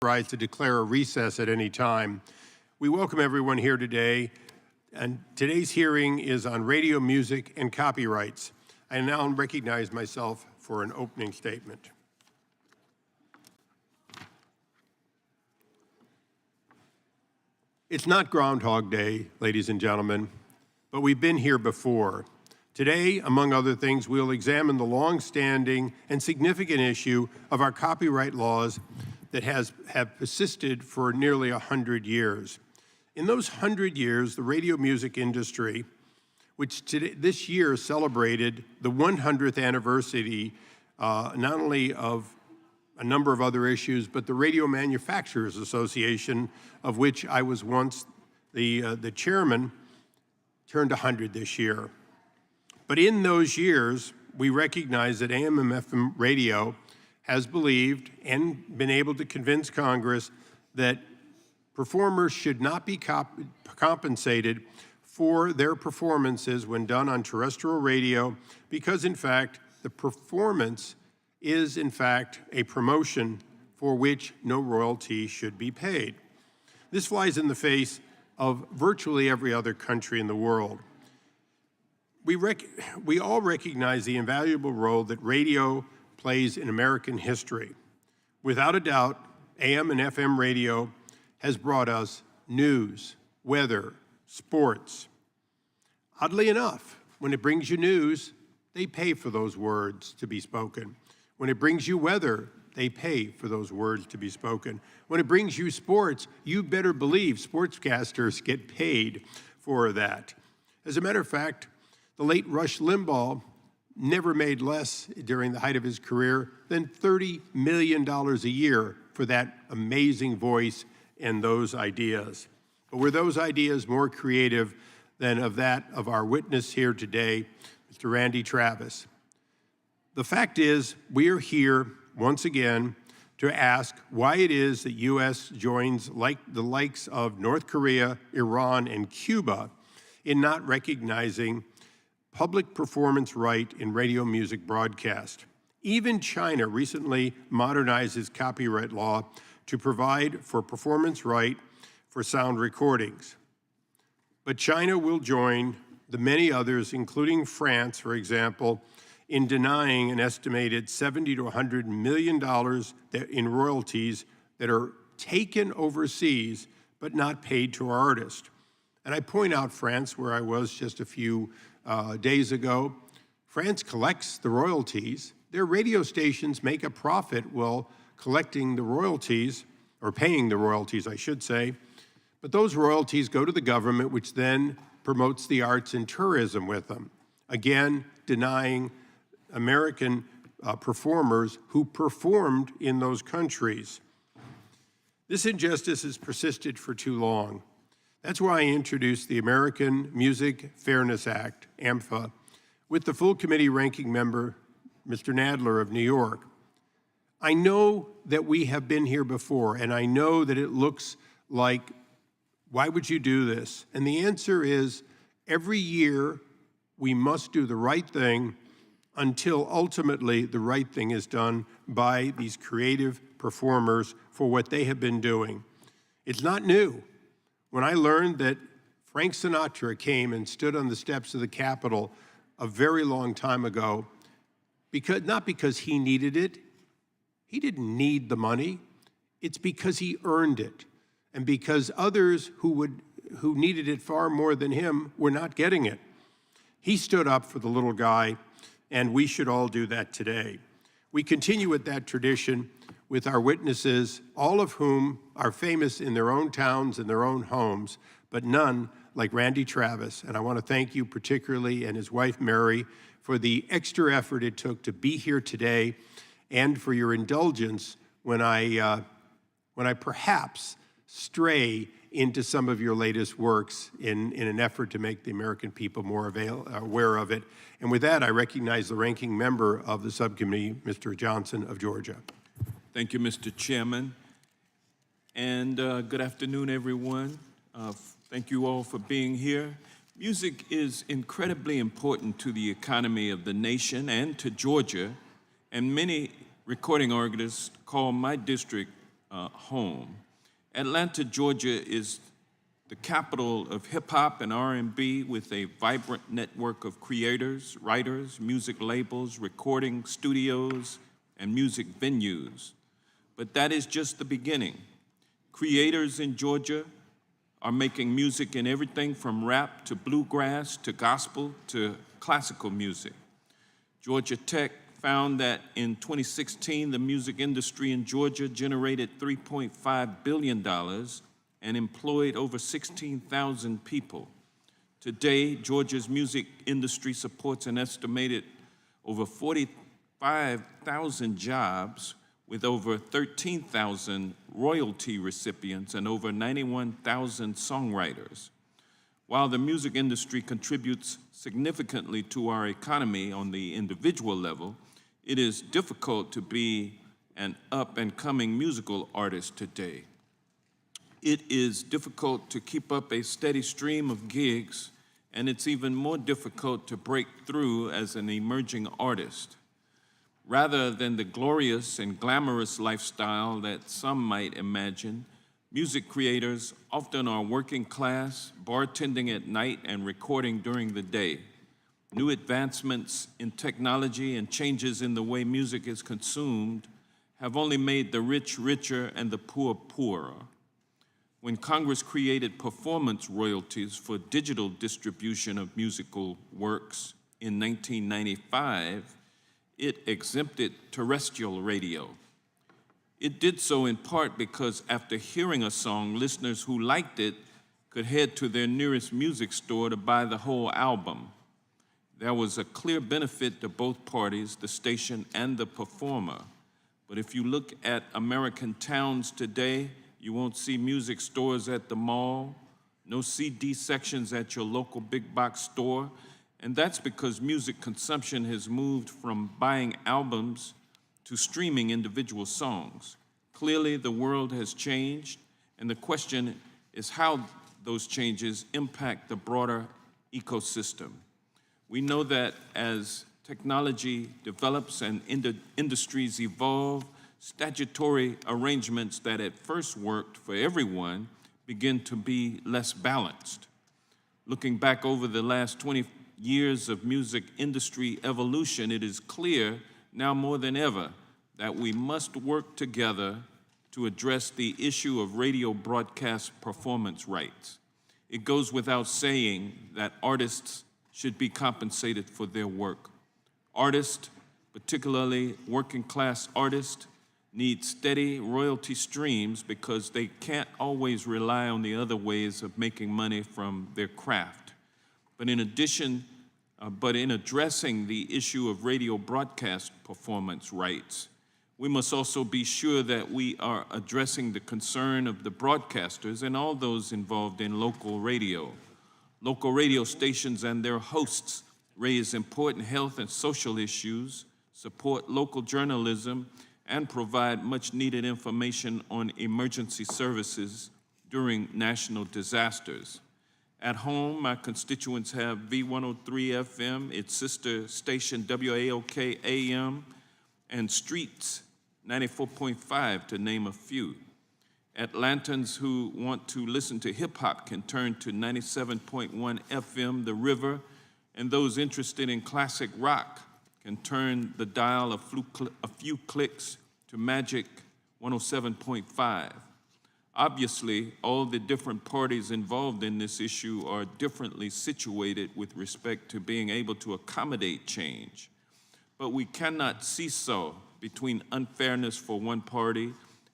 authorized to declare a recess at any time. We welcome everyone here today, and today's hearing is on radio music and copyrights. I now recognize myself for an opening statement. It's not Groundhog Day, ladies and gentlemen, but we've been here before. Today, among other things, we'll examine the long-standing and significant issue of our copyright laws that have persisted for nearly 100 years. In those 100 years, the radio music industry, which this year celebrated the 100th anniversary not only of a number of other issues, but the Radio Manufacturers Association, of which I was once the chairman, turned 100 this year. But in those years, we recognize that AM and FM radio has believed and been able to convince Congress that performers should not be compensated for their performances when done on terrestrial radio because, in fact, the performance is, in fact, a promotion for which no royalty should be paid. This flies in the face of virtually every other country in the world. We all recognize the invaluable role that radio plays in American history. Without a doubt, AM and FM radio has brought us news, weather, sports. Oddly enough, when it brings you news, they pay for those words to be spoken. When it brings you weather, they pay for those words to be spoken. When it brings you sports, you better believe sportscasters get paid for that. As a matter of fact, the late Rush Limbaugh never made less during the height of his career than $30 million a year for that amazing voice and those ideas. But were those ideas more creative than of that of our witness here today, Mr. Randy Travis? The fact is, we are here once again to ask why it is that U.S. joins the likes of North Korea, Iran, and Cuba in not recognizing public performance right in radio music broadcast. Even China recently modernized its copyright law to provide for performance right for sound recordings. But China will join the many others, including France, for example, in denying an estimated $70 to $100 million in royalties that are taken overseas but not paid to our artists. And I point out France, where I was just a few days ago. France collects the royalties. Their radio stations make a profit while collecting the royalties, or paying the royalties, I should say. But those royalties go to the government, which then promotes the arts and tourism with them, again, denying American performers who performed in those countries. This injustice has persisted for too long. That's why I introduced the American Music Fairness Act, AMFA, with the full committee ranking member, Mr. Nadler of New York. I know that we have been here before, and I know that it looks like, why would you do this? And the answer is, every year we must do the right thing until ultimately the right thing is done by these creative performers for what they have been doing. It's not new. When I learned that Frank Sinatra came and stood on the steps of the Capitol a very long time ago, not because he needed it, he didn't need the money, it's because he earned it, and because others who needed it far more than him were not getting it. He stood up for the little guy, and we should all do that today. We continue with that tradition with our witnesses, all of whom are famous in their own towns and their own homes, but none like Randy Travis. And I want to thank you particularly, and his wife Mary, for the extra effort it took to be here today, and for your indulgence when I perhaps stray into some of your latest works in an effort to make the American people more aware of it. And with that, I recognize the ranking member of the subcommittee, Mr. Johnson of Georgia. Thank you, Mr. Chairman. And good afternoon, everyone. Thank you all for being here. Music is incredibly important to the economy of the nation and to Georgia, and many recording artists call my district home. Atlanta, Georgia is the capital of hip-hop and R&B with a vibrant network of creators, writers, music labels, recording studios, and music venues. But that is just the beginning. Creators in Georgia are making music in everything from rap to bluegrass to gospel to classical music. Georgia Tech found that in 2016, the music industry in Georgia generated $3.5 billion and employed over 16,000 people. Today, Georgia's music industry supports an estimated over 45,000 jobs with over 13,000 royalty recipients and over 91,000 songwriters. While the music industry contributes significantly to our economy on the individual level, it is difficult to be an up-and-coming musical artist today. It is difficult to keep up a steady stream of gigs, and it's even more difficult to break through as an emerging artist. Rather than the glorious and glamorous lifestyle that some might imagine, music creators often are working class, bartending at night, and recording during the day. New advancements in technology and changes in the way music is consumed have only made the rich richer and the poor poorer. When Congress created performance royalties for digital distribution of musical works in 1995, it exempted terrestrial radio. It did so in part because after hearing a song, listeners who liked it could head to their nearest music store to buy the whole album. There was a clear benefit to both parties, the station and the performer. But if you look at American towns today, you won't see music stores at the mall, no CD sections at your local big box store, and that's because music consumption has moved from buying albums to streaming individual songs. Clearly, the world has changed, and the question is how those changes impact the broader ecosystem. We know that as technology develops and industries evolve, statutory arrangements that at first worked for everyone begin to be less balanced. Looking back over the last 20 years of music industry evolution, it is clear now more than ever that we must work together to address the issue of radio broadcast performance rights. It goes without saying that artists should be compensated for their work. Artists, particularly working class artists, need steady royalty streams because they can't always rely on the other ways of making money from their craft. But in addressing the issue of radio broadcast performance rights, we must also be sure that we are addressing the concern of the broadcasters and all those involved in local radio. Local radio stations and their hosts raise important health and social issues, support local journalism, and provide much-needed information on emergency services during national disasters. At home, my constituents have V103 FM, its sister station WAOK AM, and Streets 94.5, to name a few. Atlantans who want to listen to hip-hop can turn to 97.1 FM, The River, and those interested in classic rock can turn the dial a few clicks to Magic 107.5. Obviously, all the different parties involved in this issue are differently situated with respect to being able to accommodate change. But we cannot seesaw between unfairness for one party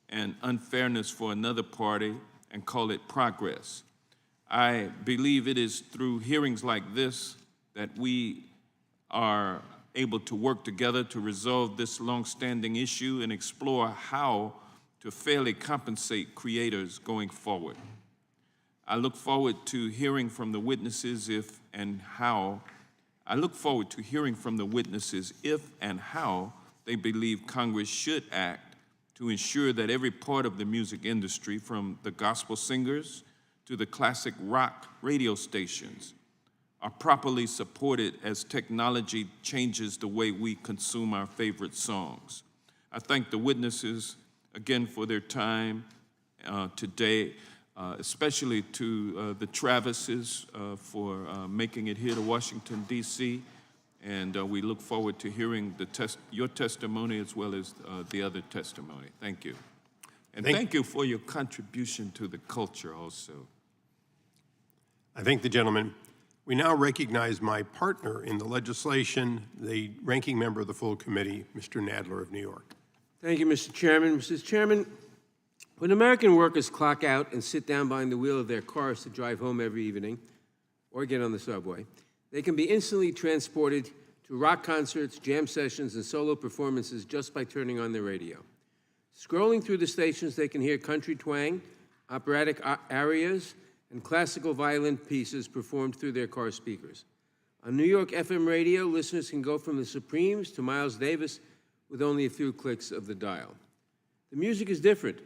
and unfairness for another party and call it progress. I believe it is through hearings like this that we are able to work together to resolve this longstanding issue and explore how to fairly compensate creators going forward. I look forward to hearing from the witnesses if and how they believe Congress should act to ensure that every part of the music industry, from the gospel singers to the classic rock radio stations, are properly supported as technology changes the way we consume our favorite songs. I thank the witnesses again for their time today, especially to the Travises for making it here to Washington, D.C., and we look forward to hearing your testimony as well as the other testimony. Thank you. And thank you for your contribution to the culture also. I thank the gentleman. We now recognize my partner in the legislation, the ranking member of the full committee, Mr. Nadler of New York. Thank you, Mr. Chairman. Mr. Chairman, when American workers clock out and sit down behind the wheel of their cars to drive home every evening or get on the subway, they can be instantly transported to rock concerts, jam sessions, and solo performances just by turning on their radio. Scrolling through the stations, they can hear country twang, operatic arias, and classical violin pieces performed through their car speakers. On New York FM radio, listeners can go from the Supremes to Miles Davis with only a few clicks of the dial. The music is different,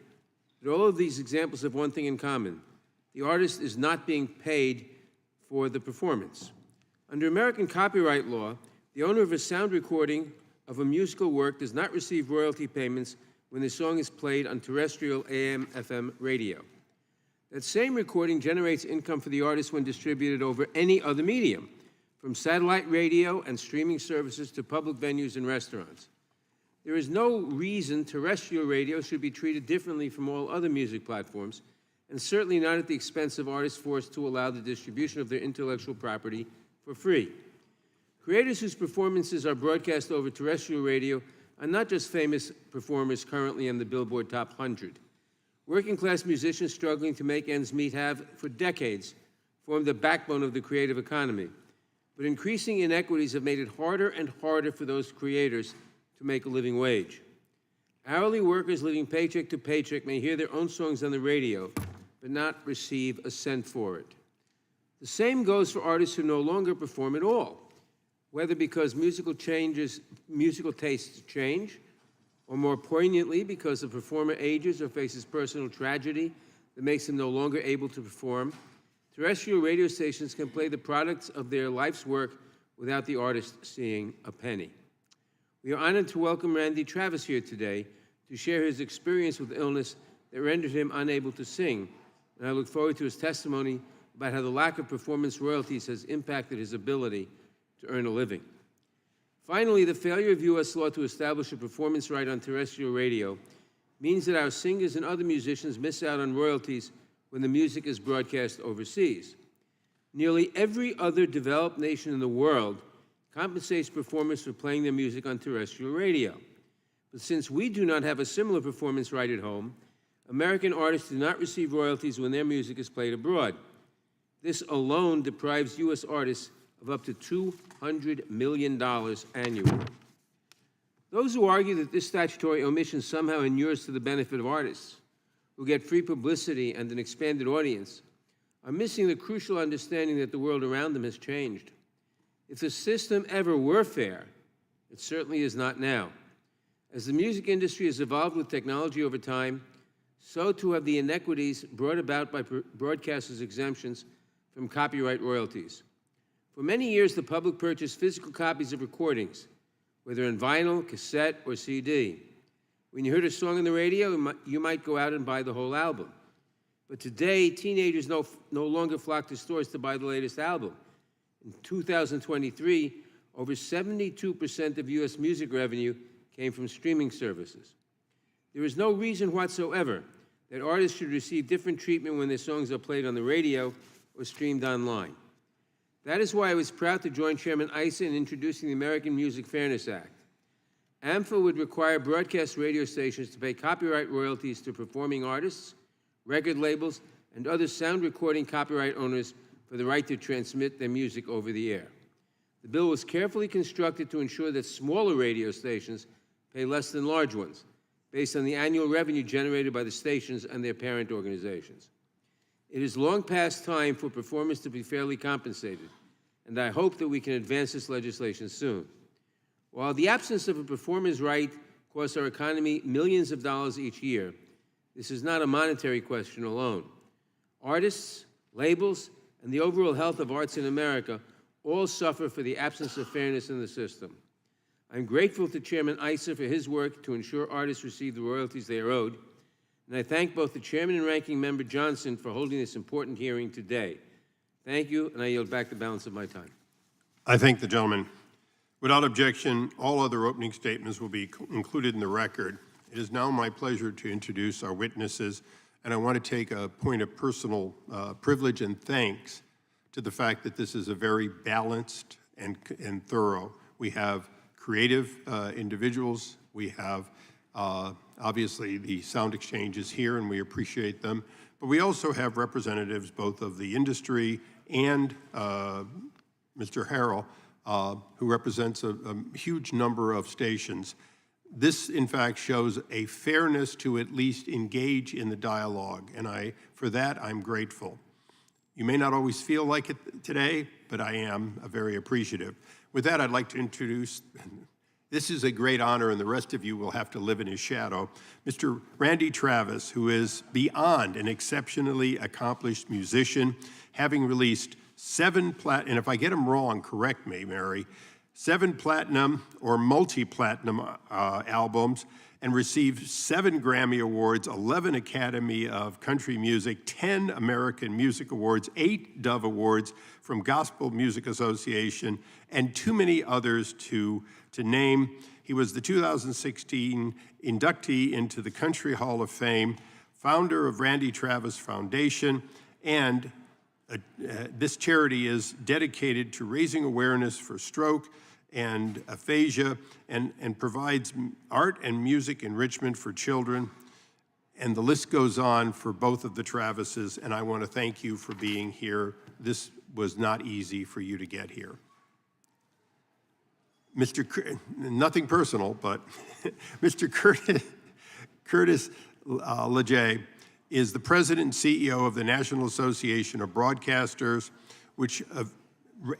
but all of these examples have one thing in common. The artist is not being paid for the performance. Under American copyright law, the owner of a sound recording of a musical work does not receive royalty payments when the song is played on terrestrial AM/FM radio. That same recording generates income for the artist when distributed over any other medium, from satellite radio and streaming services to public venues and restaurants. There is no reason terrestrial radio should be treated differently from all other music platforms, and certainly not at the expense of artists forced to allow the distribution of their intellectual property for free. Creators whose performances are broadcast over terrestrial radio are not just famous performers currently on the Billboard Top 100. Working-class musicians struggling to make ends meet have, for decades, formed the backbone of the creative economy. But increasing inequities have made it harder and harder for those creators to make a living wage. Hourly workers living paycheck to paycheck may hear their own songs on the radio, but not receive a cent for it. The same goes for artists who no longer perform at all, whether because musical tastes change, or more poignantly, because the performer ages or faces personal tragedy that makes them no longer able to perform. Terrestrial radio stations can play the products of their life's work without the artist seeing a penny. We are honored to welcome Randy Travis here today to share his experience with illness that rendered him unable to sing, and I look forward to his testimony about how the lack of performance royalties has impacted his ability to earn a living. Finally, the failure of U.S. law to establish a performance right on terrestrial radio means that our singers and other musicians miss out on royalties when the music is broadcast overseas. Nearly every other developed nation in the world compensates performers for playing their music on terrestrial radio. But since we do not have a similar performance right at home, American artists do not receive royalties when their music is played abroad. This alone deprives U.S. artists of up to $200 million annually. Those who argue that this statutory omission somehow inures to the benefit of artists, who get free publicity and an expanded audience, are missing the crucial understanding that the world around them has changed. If the system ever were fair, it certainly is not now. As the music industry has evolved with technology over time, so too have the inequities brought about by broadcasters' exemptions from copyright royalties. For many years, the public purchased physical copies of recordings, whether in vinyl, cassette, or CD. When you heard a song on the radio, you might go out and buy the whole album. But today, teenagers no longer flock to stores to buy the latest album. In 2023, over 72% of U.S. music revenue came from streaming services. There is no reason whatsoever that artists should receive different treatment when their songs are played on the radio or streamed online. That is why I was proud to join Chairman Issa in introducing the American Music Fairness Act. AMFA would require broadcast radio stations to pay copyright royalties to performing artists, record labels, and other sound recording copyright owners for the right to transmit their music over the air. The bill was carefully constructed to ensure that smaller radio stations pay less than large ones, based on the annual revenue generated by the stations and their parent organizations. It is long past time for performers to be fairly compensated, and I hope that we can advance this legislation soon. While the absence of a performer's right costs our economy millions of dollars each year, this is not a monetary question alone. Artists, labels, and the overall health of arts in America all suffer for the absence of fairness in the system. I'm grateful to Chairman Issa for his work to ensure artists receive the royalties they are owed, and I thank both the Chairman and Ranking Member Johnson for holding this important hearing today. Thank you, and I yield back the balance of my time. I thank the gentleman. Without objection, all other opening statements will be included in the record. It is now my pleasure to introduce our witnesses, and I want to take a point of personal privilege and thanks to the fact that this is a very balanced and thorough. We have creative individuals. We have obviously the sound exchanges here, and we appreciate them. But we also have representatives both of the industry and Mr. Harrell, who represents a huge number of stations. This, in fact, shows a fairness to at least engage in the dialogue, and for that, I'm grateful. You may not always feel like it today, but I am very appreciative. With that, I'd like to introduce, this is a great honor, and the rest of you will have to live in his shadow, Mr. Randy Travis, who is beyond an exceptionally accomplished musician, having released 7 and if I get them wrong, correct me, Mary, 7 platinum or multi-platinum albums, and received 7 Grammy Awards, 11 Academy of Country Music, 10 American Music Awards, 8 Dove Awards from Gospel Music Association, and too many others to name. He was the 2016 inductee into the Country Hall of Fame, founder of Randy Travis Foundation, and this charity is dedicated to raising awareness for stroke and aphasia, and provides art and music enrichment for children. And the list goes on for both of the Travises, and I want to thank you for being here. This was not easy for you to get here. Nothing personal, but Mr. Curtis Lejay is the president and CEO of the National Association of Broadcasters, which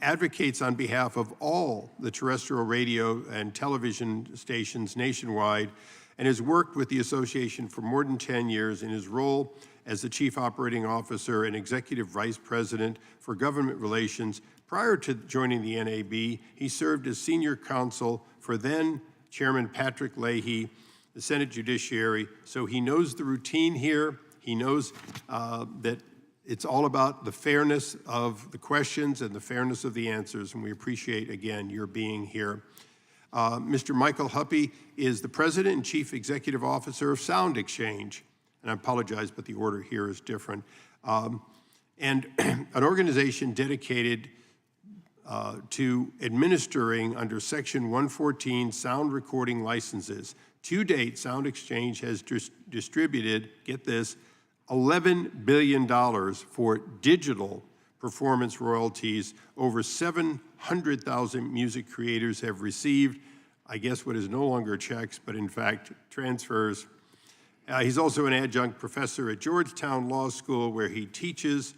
advocates on behalf of all the terrestrial radio and television stations nationwide, and has worked with the association for more than 10 years in his role as the Chief Operating Officer and Executive Vice President for Government Relations. Prior to joining the NAB, he served as Senior Counsel for then Chairman Patrick Leahy, the Senate Judiciary, so he knows the routine here. He knows that it's all about the fairness of the questions and the fairness of the answers, and we appreciate, again, your being here. Mr. Michael Huppy is the President and Chief Executive Officer of Sound Exchange, and I apologize, but the order here is different, and an organization dedicated to administering under Section 114 sound recording licenses. To date, Sound Exchange has distributed, get this, $11 billion for digital performance royalties. Over 700,000 music creators have received, I guess, what is no longer checks, but in fact, transfers. He's also an adjunct professor at Georgetown Law School, where he teaches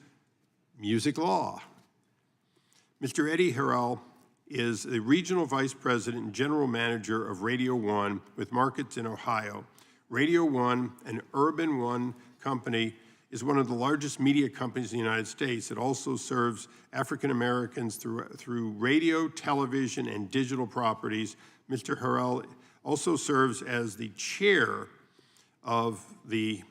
music law. Mr. Eddie Harrell is the Regional Vice President and General Manager of Radio One with markets in Ohio. Radio One, an Urban One company, is one of the largest media companies in the United States. It also serves African Americans through radio, television, and digital properties. Mr. Harrell also serves as the chair of the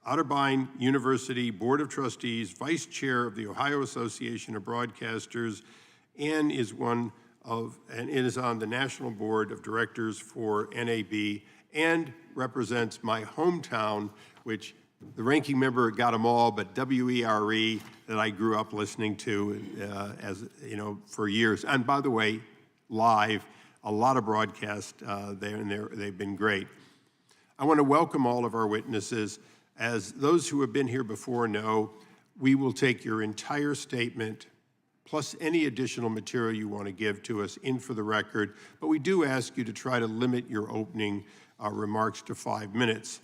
Otterbein University Board of Trustees, vice chair of the Ohio Association of Broadcasters, and is on the National Board of Directors for NAB, and represents my hometown, which the ranking member got them all, but WERE that I grew up listening to as you know for years. And by the way, live, a lot of broadcasts there, and they've been great. I want to welcome all of our witnesses. As those who have been here before know, we will take your entire statement plus any additional material you want to give to us in for the record, but we do ask you to try to limit your opening remarks to 5 minutes.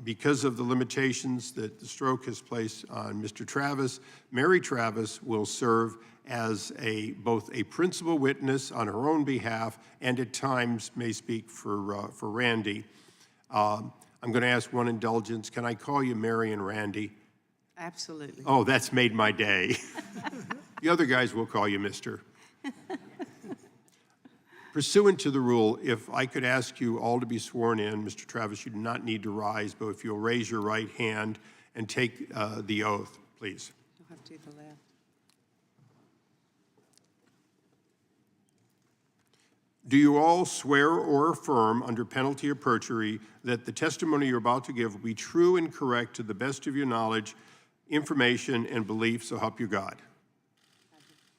Because of the limitations that the stroke has placed on Mr. Travis, Mary Travis will serve as both a principal witness on her own behalf and at times may speak for Randy. I'm going to ask one indulgence. Can I call you Mary and Randy? Absolutely. Oh, that's made my day. The other guys will call you Mr. Pursuant to the rule, if I could ask you all to be sworn in, Mr. Travis, you do not need to rise, but if you'll raise your right hand and take the oath, please. You'll have to do the left. Do you all swear or affirm under penalty of perjury that the testimony you're about to give will be true and correct to the best of your knowledge, information, and belief, so help you God?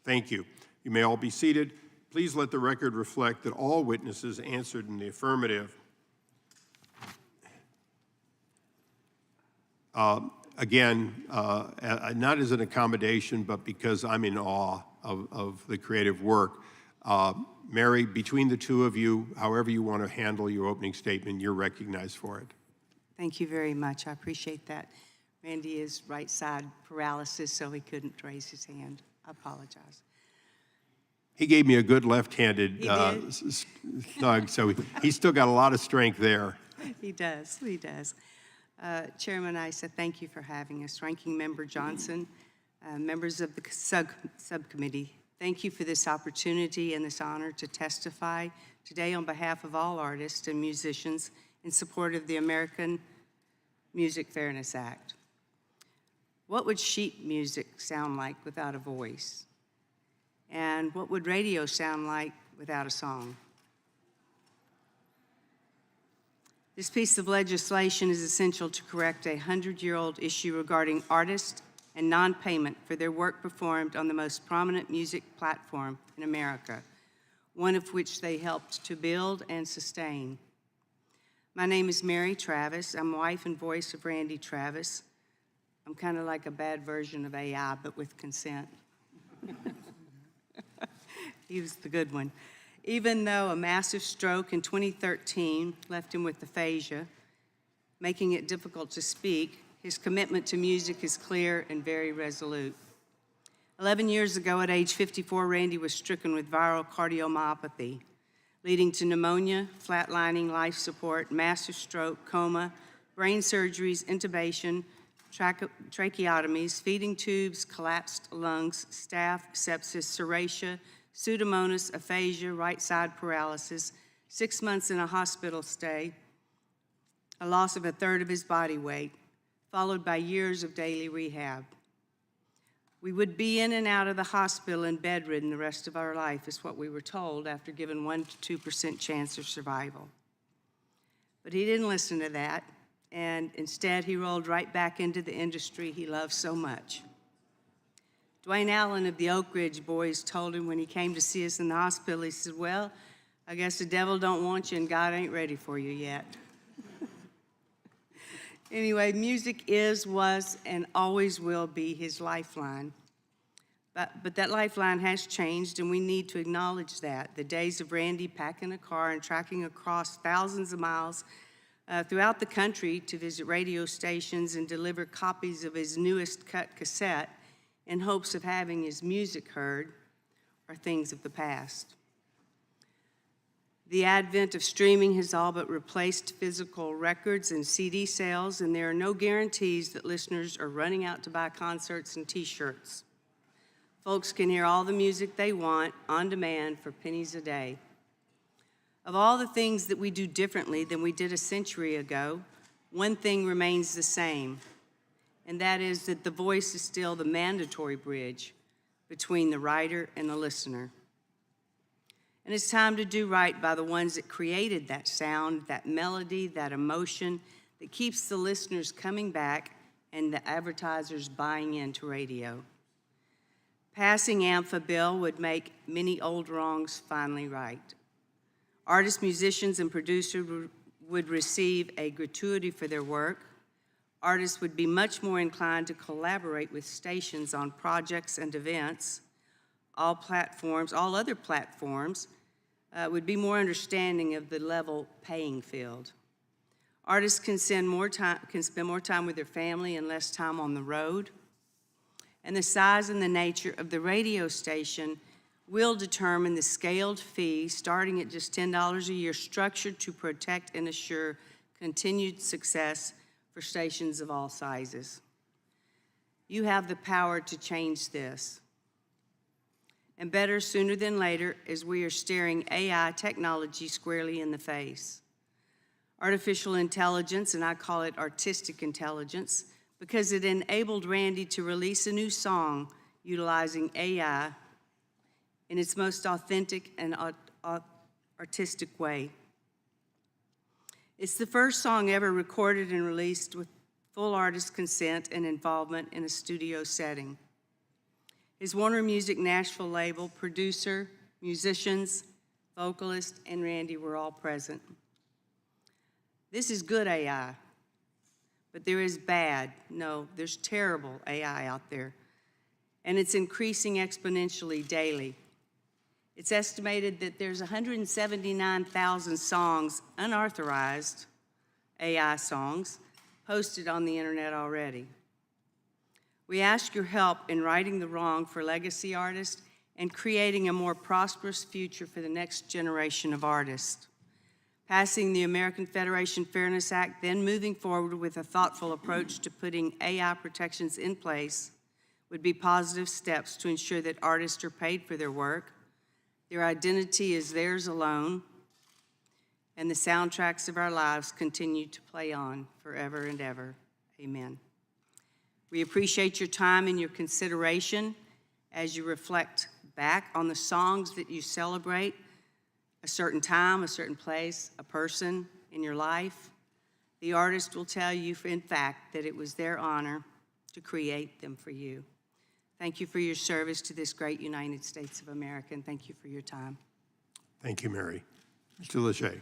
Thank you. You may all be seated. Please let the record reflect that all witnesses answered in the affirmative. Again, not as an accommodation, but because I'm in awe of the creative work. Mary, between the two of you, however you want to handle your opening statement, you're recognized for it. Thank you very much. I appreciate that. Randy is right side paralysis, so he couldn't raise his hand. I apologize. He gave me a good left-handed He did? snug, so he's still got a lot of strength there. He does, he does. Chairman Issa, thank you for having us. Ranking Member Johnson, members of the subcommittee, thank you for this opportunity and this honor to testify today on behalf of all artists and musicians in support of the American Music Fairness Act. What would sheet music sound like without a voice? And what would radio sound like without a song? This piece of legislation is essential to correct a 100-year-old issue regarding artists and non-payment for their work performed on the most prominent music platform in America, one of which they helped to build and sustain. My name is Mary Travis. I'm wife and voice of Randy Travis. I'm kind of like a bad version of AI, but with consent. He was the good one. Even though a massive stroke in 2013 left him with aphasia, making it difficult to speak, his commitment to music is clear and very resolute. 11 years ago, at age 54, Randy was stricken with viral cardiomyopathy, leading to pneumonia, flatlining life support, massive stroke, coma, brain surgeries, intubation, tracheotomies, feeding tubes, collapsed lungs, staph, sepsis, serratia, pseudomonas, aphasia, right side paralysis, 6 months in a hospital stay, a loss of a third of his body weight, followed by years of daily rehab. We would be in and out of the hospital and bedridden the rest of our life, is what we were told after given 1% to 2% chance of survival. But he didn't listen to that, and instead he rolled right back into the industry he loved so much. Dwayne Allen of the Oak Ridge Boys told him when he came to see us in the hospital, he said, "Well, I guess the devil don't want you and God ain't ready for you yet." Anyway, music is, was, and always will be his lifeline. But that lifeline has changed, and we need to acknowledge that. The days of Randy packing a car and tracking across thousands of miles throughout the country to visit radio stations and deliver copies of his newest cut cassette in hopes of having his music heard are things of the past. The advent of streaming has all but replaced physical records and CD sales, and there are no guarantees that listeners are running out to buy concerts and T-shirts. Folks can hear all the music they want on demand for pennies a day. Of all the things that we do differently than we did a century ago, one thing remains the same, and that is that the voice is still the mandatory bridge between the writer and the listener. And it's time to do right by the ones that created that sound, that melody, that emotion that keeps the listeners coming back and the advertisers buying into radio. Passing AMFA bill would make many old wrongs finally right. Artists, musicians, and producers would receive a gratuity for their work. Artists would be much more inclined to collaborate with stations on projects and events. All other platforms would be more understanding of the level playing field. Artists can spend more time with their family and less time on the road. And the size and the nature of the radio station will determine the scaled fee, starting at just $10 a year, structured to protect and assure continued success for stations of all sizes. You have the power to change this. and better sooner than later, as we are staring AI technology squarely in the face. Artificial intelligence, and I call it artistic intelligence, because it enabled Randy to release a new song utilizing AI in its most authentic and artistic way. It's the first song ever recorded and released with full artist consent and involvement in a studio setting. His Warner Music Nashville label, producer, musicians, vocalist, and Randy were all present. This is good AI, but there is bad, no, there's terrible AI out there, and it's increasing exponentially daily. It's estimated that there's 179,000 songs, unauthorized AI songs, posted on the internet already. We ask your help in righting the wrong for legacy artists and creating a more prosperous future for the next generation of artists. Passing the American Federation Fairness Act, then moving forward with a thoughtful approach to putting AI protections in place would be positive steps to ensure that artists are paid for their work, their identity is theirs alone, and the soundtracks of our lives continue to play on forever and ever. Amen. We appreciate your time and your consideration as you reflect back on the songs that you celebrate, a certain time, a certain place, a person in your life. The artist will tell you, in fact, that it was their honor to create them for you. Thank you for your service to this great United States of America, and thank you for your time. Thank you, Mary. Mr. Lachey.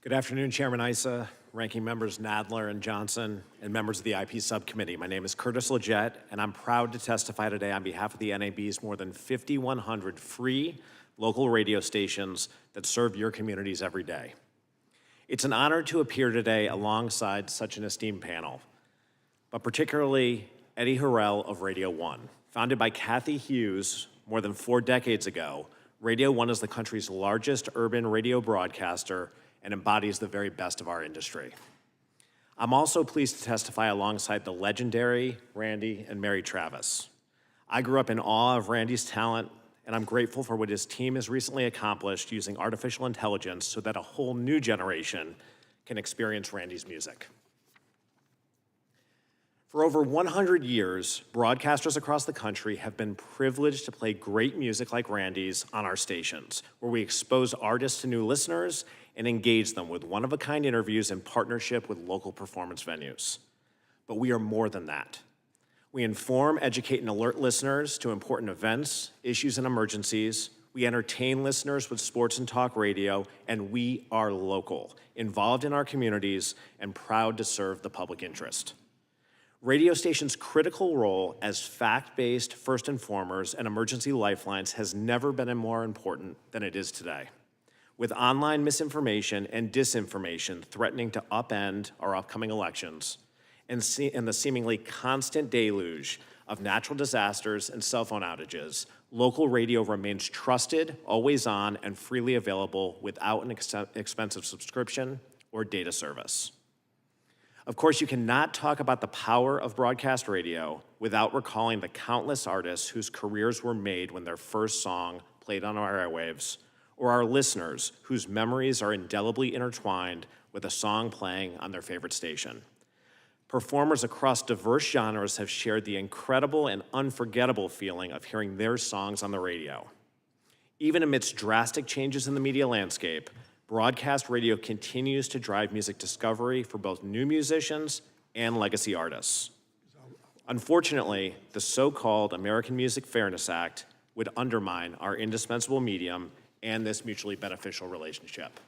Good afternoon, Chairman Issa, Ranking Members Nadler and Johnson, and members of the IP Subcommittee. My name is Curtis Leggett, and I'm proud to testify today on behalf of the NAB's more than 5,100 free local radio stations that serve your communities every day. It's an honor to appear today alongside such an esteemed panel, but particularly Eddie Harrell of Radio 1. Founded by Kathy Hughes more than 4 decades ago, Radio 1 is the country's largest urban radio broadcaster and embodies the very best of our industry. I'm also pleased to testify alongside the legendary Randy and Mary Travis. I grew up in awe of Randy's talent, and I'm grateful for what his team has recently accomplished using artificial intelligence so that a whole new generation can experience Randy's music. For over 100 years, broadcasters across the country have been privileged to play great music like Randy's on our stations, where we expose artists to new listeners and engage them with one-of-a-kind interviews in partnership with local performance venues. But we are more than that. We inform, educate, and alert listeners to important events, issues, and emergencies. We entertain listeners with sports and talk radio, and we are local, involved in our communities, and proud to serve the public interest. Radio stations' critical role as fact-based first informers and emergency lifelines has never been more important than it is today. With online misinformation and disinformation threatening to upend our upcoming elections, and the seemingly constant deluge of natural disasters and cell phone outages, local radio remains trusted, always on, and freely available without an expensive subscription or data service. Of course, you cannot talk about the power of broadcast radio without recalling the countless artists whose careers were made when their first song played on our airwaves, or our listeners whose memories are indelibly intertwined with a song playing on their favorite station. Performers across diverse genres have shared the incredible and unforgettable feeling of hearing their songs on the radio. Even amidst drastic changes in the media landscape, broadcast radio continues to drive music discovery for both new musicians and legacy artists. Unfortunately, the so-called American Music Fairness Act would undermine our indispensable medium and this mutually beneficial relationship.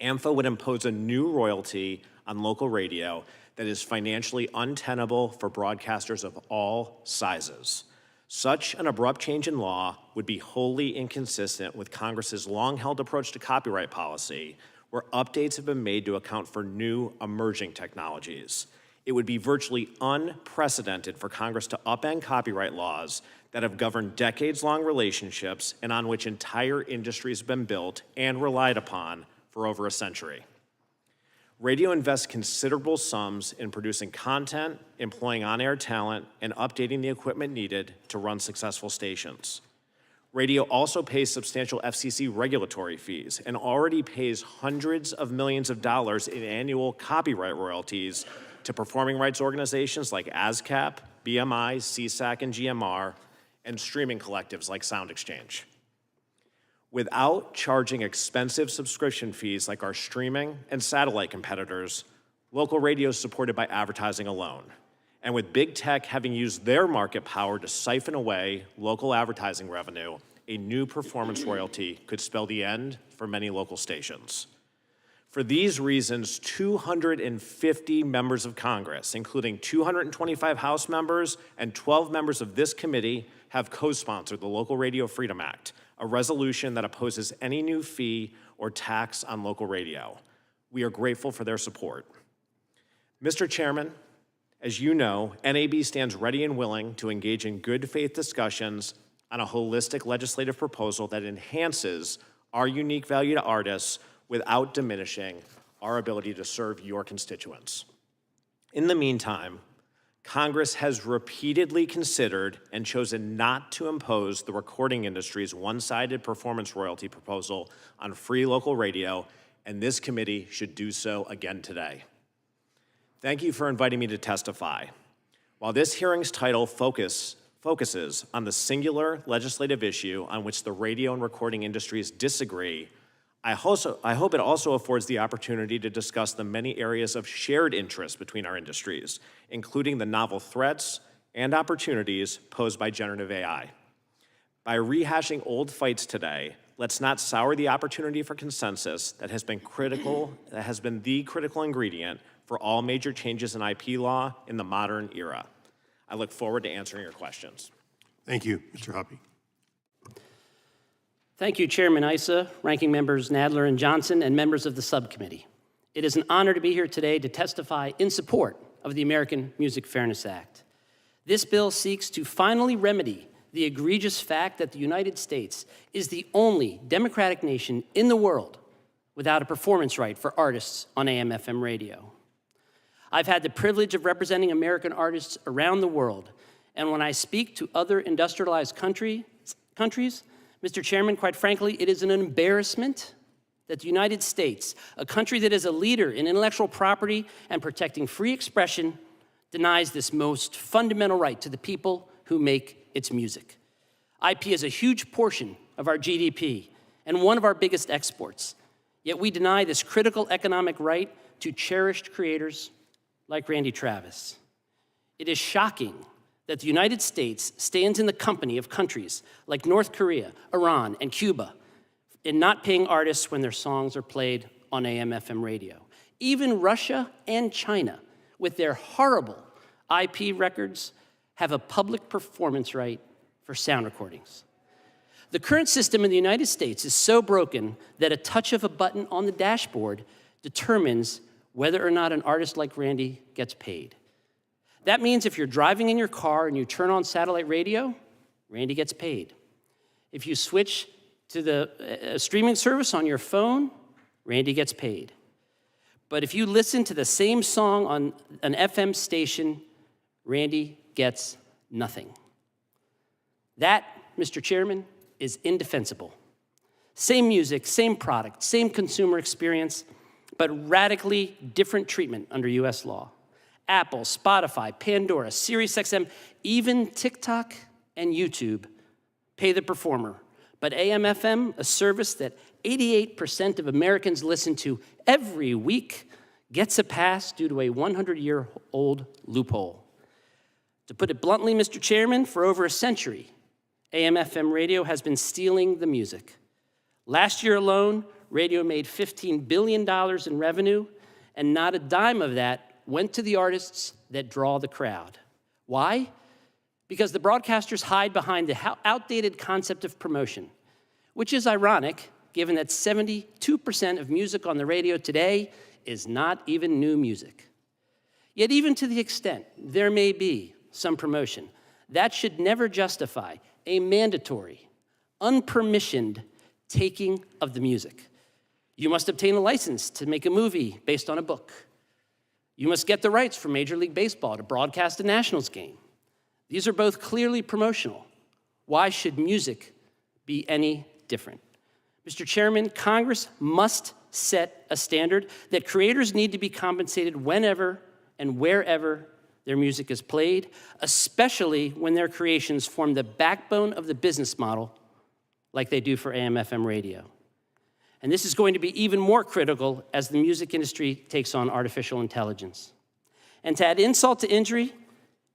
AMFA would impose a new royalty on local radio that is financially untenable for broadcasters of all sizes. Such an abrupt change in law would be wholly inconsistent with Congress's long-held approach to copyright policy, where updates have been made to account for new emerging technologies. It would be virtually unprecedented for Congress to upend copyright laws that have governed decades-long relationships and on which entire industries have been built and relied upon for over a century. Radio invests considerable sums in producing content, employing on-air talent, and updating the equipment needed to run successful stations. Radio also pays substantial FCC regulatory fees and already pays hundreds of millions of dollars in annual copyright royalties to performing rights organizations like ASCAP, BMI, CSAC, and GMR, and streaming collectives like Sound Exchange. Without charging expensive subscription fees like our streaming and satellite competitors, local radio is supported by advertising alone. And with big tech having used their market power to siphon away local advertising revenue, a new performance royalty could spell the end for many local stations. For these reasons, 250 members of Congress, including 225 House members and 12 members of this committee, have co-sponsored the Local Radio Freedom Act, a resolution that opposes any new fee or tax on local radio. We are grateful for their support. Mr. Chairman, as you know, NAB stands ready and willing to engage in good faith discussions on a holistic legislative proposal that enhances our unique value to artists without diminishing our ability to serve your constituents. In the meantime, Congress has repeatedly considered and chosen not to impose the recording industry's one-sided performance royalty proposal on free local radio, and this committee should do so again today. Thank you for inviting me to testify. While this hearing's title focuses on the singular legislative issue on which the radio and recording industries disagree, I hope it also affords the opportunity to discuss the many areas of shared interest between our industries, including the novel threats and opportunities posed by generative AI. By rehashing old fights today, let's not sour the opportunity for consensus that has been the critical ingredient for all major changes in IP law in the modern era. I look forward to answering your questions. Thank you, Mr. Hoppe. Thank you, Chairman Issa, Ranking Members Nadler and Johnson, and members of the subcommittee. It is an honor to be here today to testify in support of the American Music Fairness Act. This bill seeks to finally remedy the egregious fact that the United States is the only democratic nation in the world without a performance right for artists on AM/FM radio. I've had the privilege of representing American artists around the world, and when I speak to other industrialized countries, Mr. Chairman, quite frankly, it is an embarrassment that the United States, a country that is a leader in intellectual property and protecting free expression, denies this most fundamental right to the people who make its music. IP is a huge portion of our GDP and one of our biggest exports, yet we deny this critical economic right to cherished creators like Randy Travis. It is shocking that the United States stands in the company of countries like North Korea, Iran, and Cuba in not paying artists when their songs are played on AM/FM radio. Even Russia and China, with their horrible IP records, have a public performance right for sound recordings. The current system in the United States is so broken that a touch of a button on the dashboard determines whether or not an artist like Randy gets paid. That means if you're driving in your car and you turn on satellite radio, Randy gets paid. If you switch to the streaming service on your phone, Randy gets paid. But if you listen to the same song on an FM station, Randy gets nothing. That, Mr. Chairman, is indefensible. Same music, same product, same consumer experience, but radically different treatment under US law. Apple, Spotify, Pandora, SiriusXM, even TikTok and YouTube pay the performer. But AM/FM, a service that 88% of Americans listen to every week, gets a pass due to a 100-year-old loophole. To put it bluntly, Mr. Chairman, for over a century, AM/FM radio has been stealing the music. Last year alone, radio made $15 billion in revenue, and not a dime of that went to the artists that draw the crowd. Why? Because the broadcasters hide behind the outdated concept of promotion, which is ironic given that 72% of music on the radio today is not even new music. Yet even to the extent there may be some promotion, that should never justify a mandatory, unpermissioned taking of the music. You must obtain a license to make a movie based on a book. You must get the rights for Major League Baseball to broadcast a Nationals game. These are both clearly promotional. Why should music be any different? Mr. Chairman, Congress must set a standard that creators need to be compensated whenever and wherever their music is played, especially when their creations form the backbone of the business model like they do for AM/FM radio. And this is going to be even more critical as the music industry takes on artificial intelligence. And to add insult to injury,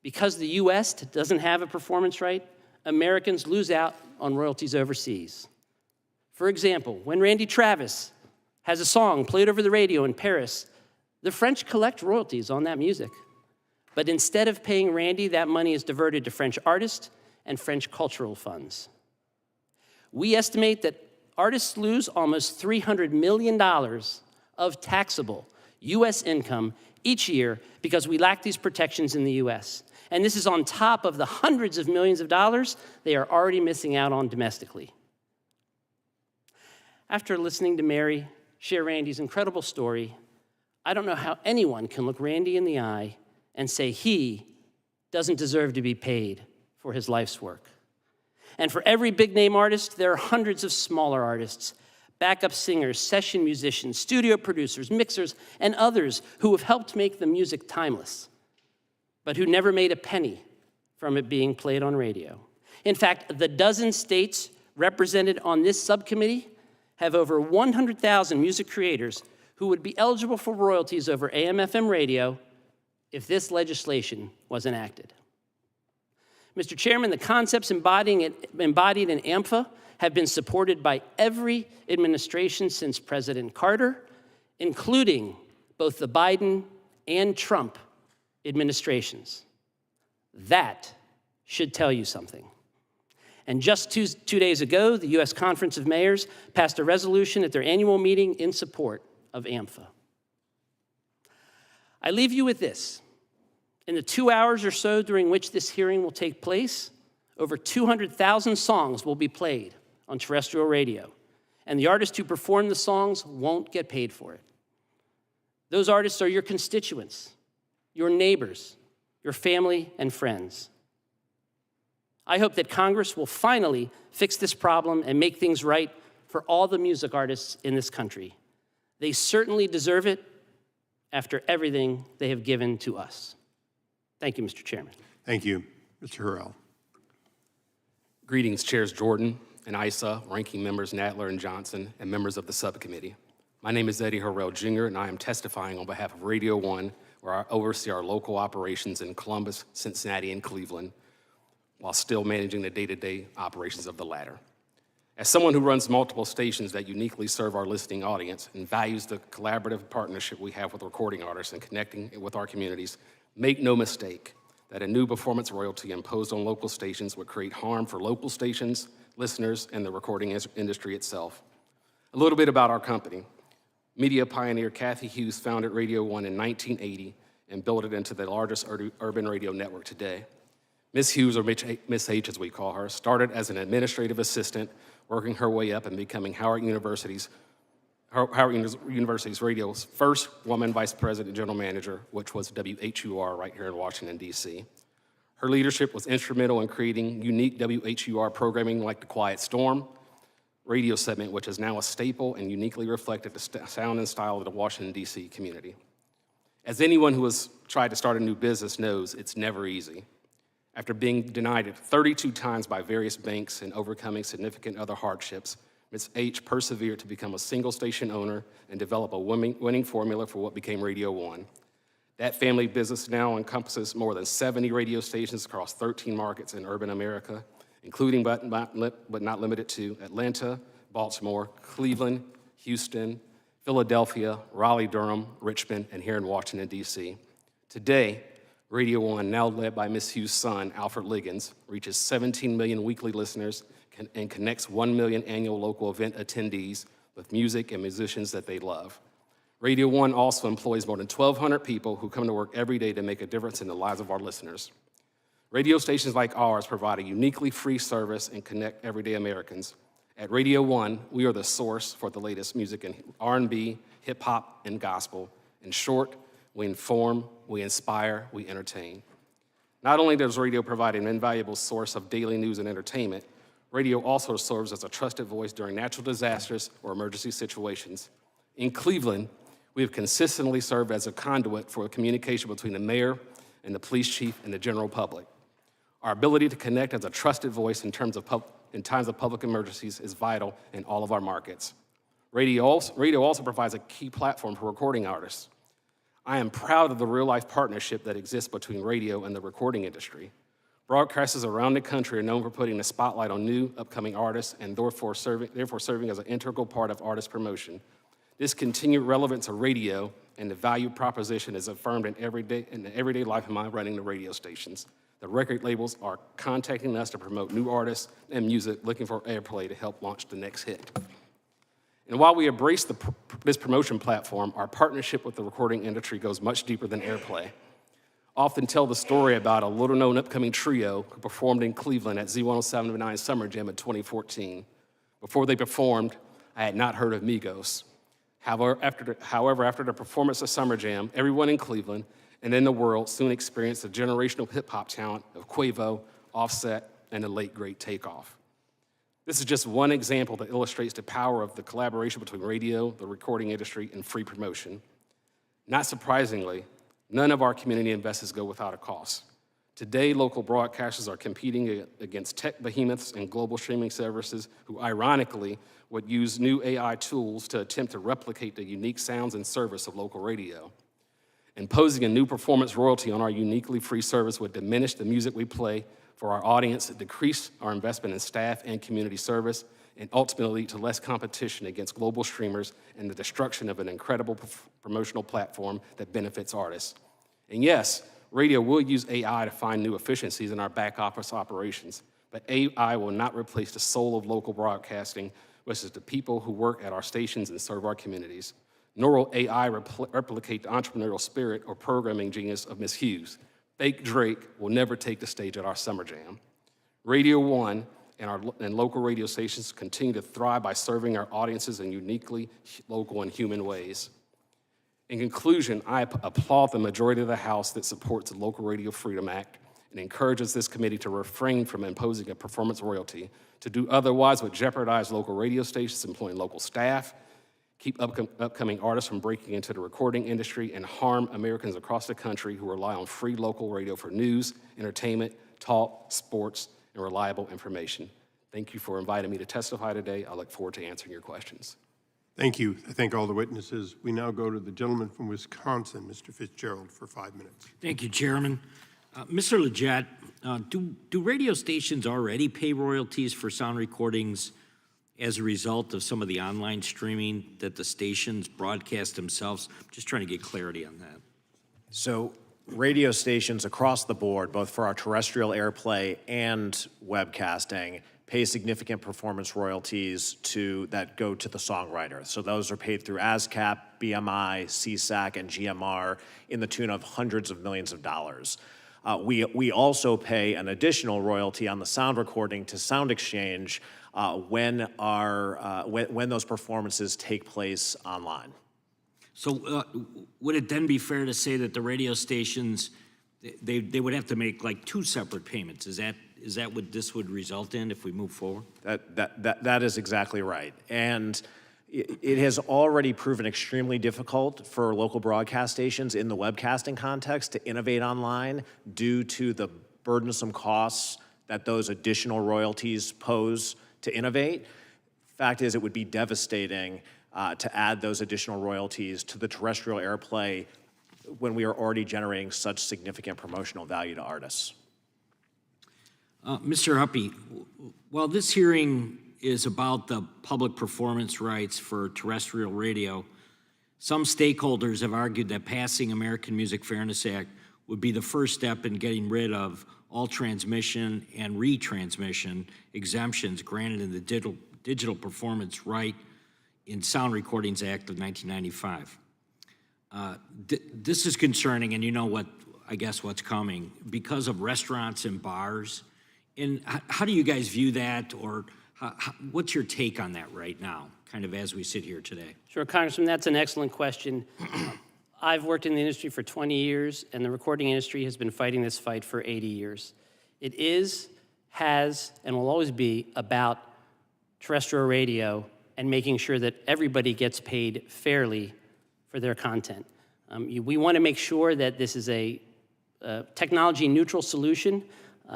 because the US doesn't have a performance right, Americans lose out on royalties overseas. For example, when Randy Travis has a song played over the radio in Paris, the French collect royalties on that music. But instead of paying Randy, that money is diverted to French artists and French cultural funds. We estimate that artists lose almost $300 million of taxable US income each year because we lack these protections in the US. And this is on top of the hundreds of millions of dollars they are already missing out on domestically. After listening to Mary share Randy's incredible story, I don't know how anyone can look Randy in the eye and say he doesn't deserve to be paid for his life's work. And for every big-name artist, there are hundreds of smaller artists, backup singers, session musicians, studio producers, mixers, and others who have helped make the music timeless, but who never made a penny from it being played on radio. In fact, the dozen states represented on this subcommittee have over 100,000 music creators who would be eligible for royalties over AM/FM radio if this legislation was enacted. Mr. Chairman, the concepts embodied in AMFA have been supported by every administration since President Carter, including both the Biden and Trump administrations. That should tell you something. And just two days ago, the U.S. Conference of Mayors passed a resolution at their annual meeting in support of AMFA. I leave you with this. In the 2 hours or so during which this hearing will take place, over 200,000 songs will be played on terrestrial radio, and the artists who perform the songs won't get paid for it. Those artists are your constituents, your neighbors, your family and friends. I hope that Congress will finally fix this problem and make things right for all the music artists in this country. They certainly deserve it after everything they have given to us. Thank you, Mr. Chairman. Thank you. Mr. Hurrell. Greetings, Chairs Jordan and Issa, Ranking Members Nadler and Johnson, and members of the subcommittee. My name is Eddie Hurrell Jr., and I am testifying on behalf of Radio 1, where I oversee our local operations in Columbus, Cincinnati, and Cleveland, while still managing the day-to-day operations of the latter. As someone who runs multiple stations that uniquely serve our listening audience and values the collaborative partnership we have with recording artists and connecting with our communities, make no mistake that a new performance royalty imposed on local stations would create harm for local stations, listeners, and the recording industry itself. A little bit about our company. Media pioneer Kathy Hughes founded Radio 1 in 1980 and built it into the largest urban radio network today. Ms. Hughes, or Miss H as we call her, started as an administrative assistant, working her way up and becoming Howard University's radio's first woman vice president and general manager, which was WHUR right here in Washington, D.C. Her leadership was instrumental in creating unique WHUR programming like The Quiet Storm radio segment, which is now a staple and uniquely reflected the sound and style of the Washington, D.C. community. As anyone who has tried to start a new business knows, it's never easy. After being denied it 32 times by various banks and overcoming significant other hardships, Ms. H persevered to become a single station owner and develop a winning formula for what became Radio 1. That family business now encompasses more than 70 radio stations across 13 markets in urban America, including but not limited to Atlanta, Baltimore, Cleveland, Houston, Philadelphia, Raleigh-Durham, Richmond, and here in Washington, D.C. Today, Radio 1, now led by Ms. Hughes' son, Alfred Liggins, reaches 17 million weekly listeners and connects 1 million annual local event attendees with music and musicians that they love. Radio 1 also employs more than 1,200 people who come to work every day to make a difference in the lives of our listeners. Radio stations like ours provide a uniquely free service and connect everyday Americans. At Radio 1, we are the source for the latest music in R&B, hip hop, and gospel. In short, we inform, we inspire, we entertain. Not only does radio provide an invaluable source of daily news and entertainment, radio also serves as a trusted voice during natural disasters or emergency situations. In Cleveland, we have consistently served as a conduit for communication between the mayor and the police chief and the general public. Our ability to connect as a trusted voice in times of public emergencies is vital in all of our markets. Radio also provides a key platform for recording artists. I am proud of the real-life partnership that exists between radio and the recording industry. Broadcasters around the country are known for putting the spotlight on new, upcoming artists and therefore serving as an integral part of artist promotion. This continued relevance of radio and the value proposition is affirmed in the everyday life of my running the radio stations. The record labels are contacting us to promote new artists and music, looking for airplay to help launch the next hit. And while we embrace this promotion platform, our partnership with the recording industry goes much deeper than airplay. Often tell the story about a little-known upcoming trio who performed in Cleveland at Z107.9 Summer Jam in 2014. Before they performed, I had not heard of Migos. However, after the performance of Summer Jam, everyone in Cleveland and in the world soon experienced the generational hip-hop talent of Quavo, Offset, and the late, great Takeoff. This is just one example that illustrates the power of the collaboration between radio, the recording industry, and free promotion. Not surprisingly, none of our community investments go without a cost. Today, local broadcasters are competing against tech behemoths and global streaming services who, ironically, would use new AI tools to attempt to replicate the unique sounds and service of local radio. Imposing a new performance royalty on our uniquely free service would diminish the music we play for our audience, decrease our investment in staff and community service, and ultimately lead to less competition against global streamers and the destruction of an incredible promotional platform that benefits artists. And yes, radio will use AI to find new efficiencies in our back office operations, but AI will not replace the soul of local broadcasting, which is the people who work at our stations and serve our communities. Nor will AI replicate the entrepreneurial spirit or programming genius of Ms. Hughes. Fake Drake will never take the stage at our Summer Jam. Radio 1 and local radio stations continue to thrive by serving our audiences in uniquely local and human ways. In conclusion, I applaud the majority of the House that supports the Local Radio Freedom Act and encourages this committee to refrain from imposing a performance royalty. To do otherwise would jeopardize local radio stations employing local staff, keep upcoming artists from breaking into the recording industry, and harm Americans across the country who rely on free local radio for news, entertainment, talk, sports, and reliable information. Thank you for inviting me to testify today. I look forward to answering your questions. Thank you. I thank all the witnesses. We now go to the gentleman from Wisconsin, Mr. Fitzgerald, for 5 minutes. Thank you, Chairman. Mr. Leggett, do radio stations already pay royalties for sound recordings as a result of some of the online streaming that the stations broadcast themselves? Just trying to get clarity on that. So radio stations across the board, both for our terrestrial airplay and webcasting, pay significant performance royalties that go to the songwriter. So those are paid through ASCAP, BMI, CSAC, and GMR in the tune of hundreds of millions of dollars. We also pay an additional royalty on the sound recording to Sound Exchange when those performances take place online. So would it then be fair to say that the radio stations, they would have to make like two separate payments? Is that what this would result in if we move forward? That is exactly right. And it has already proven extremely difficult for local broadcast stations in the webcasting context to innovate online due to the burdensome costs that those additional royalties pose to innovate. Fact is, it would be devastating to add those additional royalties to the terrestrial airplay when we are already generating such significant promotional value to artists. Mr. Huppy, while this hearing is about the public performance rights for terrestrial radio, some stakeholders have argued that passing American Music Fairness Act would be the first step in getting rid of all transmission and retransmission exemptions granted in the Digital Performance Right in Sound Recordings Act of 1995. This is concerning, and you know what's coming, because of restaurants and bars. And how do you guys view that, or What's your take on that right now, kind of as we sit here today? Sure, Congressman, that's an excellent question. I've worked in the industry for 20 years, and the recording industry has been fighting this fight for 80 years. It is, has, and will always be about terrestrial radio and making sure that everybody gets paid fairly for their content. We want to make sure that this is a technology-neutral solution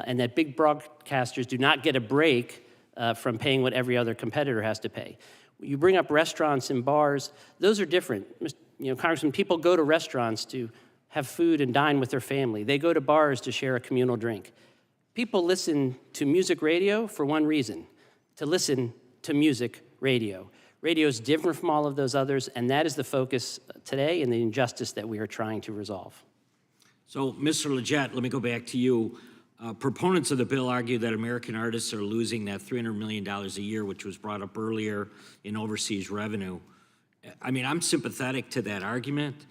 and that big broadcasters do not get a break from paying what every other competitor has to pay. You bring up restaurants and bars, those are different. Congressman, people go to restaurants to have food and dine with their family. They go to bars to share a communal drink. People listen to music radio for one reason, to listen to music radio. Radio is different from all of those others, and that is the focus today and the injustice that we are trying to resolve. So, Mr. Leggett, let me go back to you. Proponents of the bill argue that American artists are losing that $300 million a year, which was brought up earlier in overseas revenue. I mean, I'm sympathetic to that argument,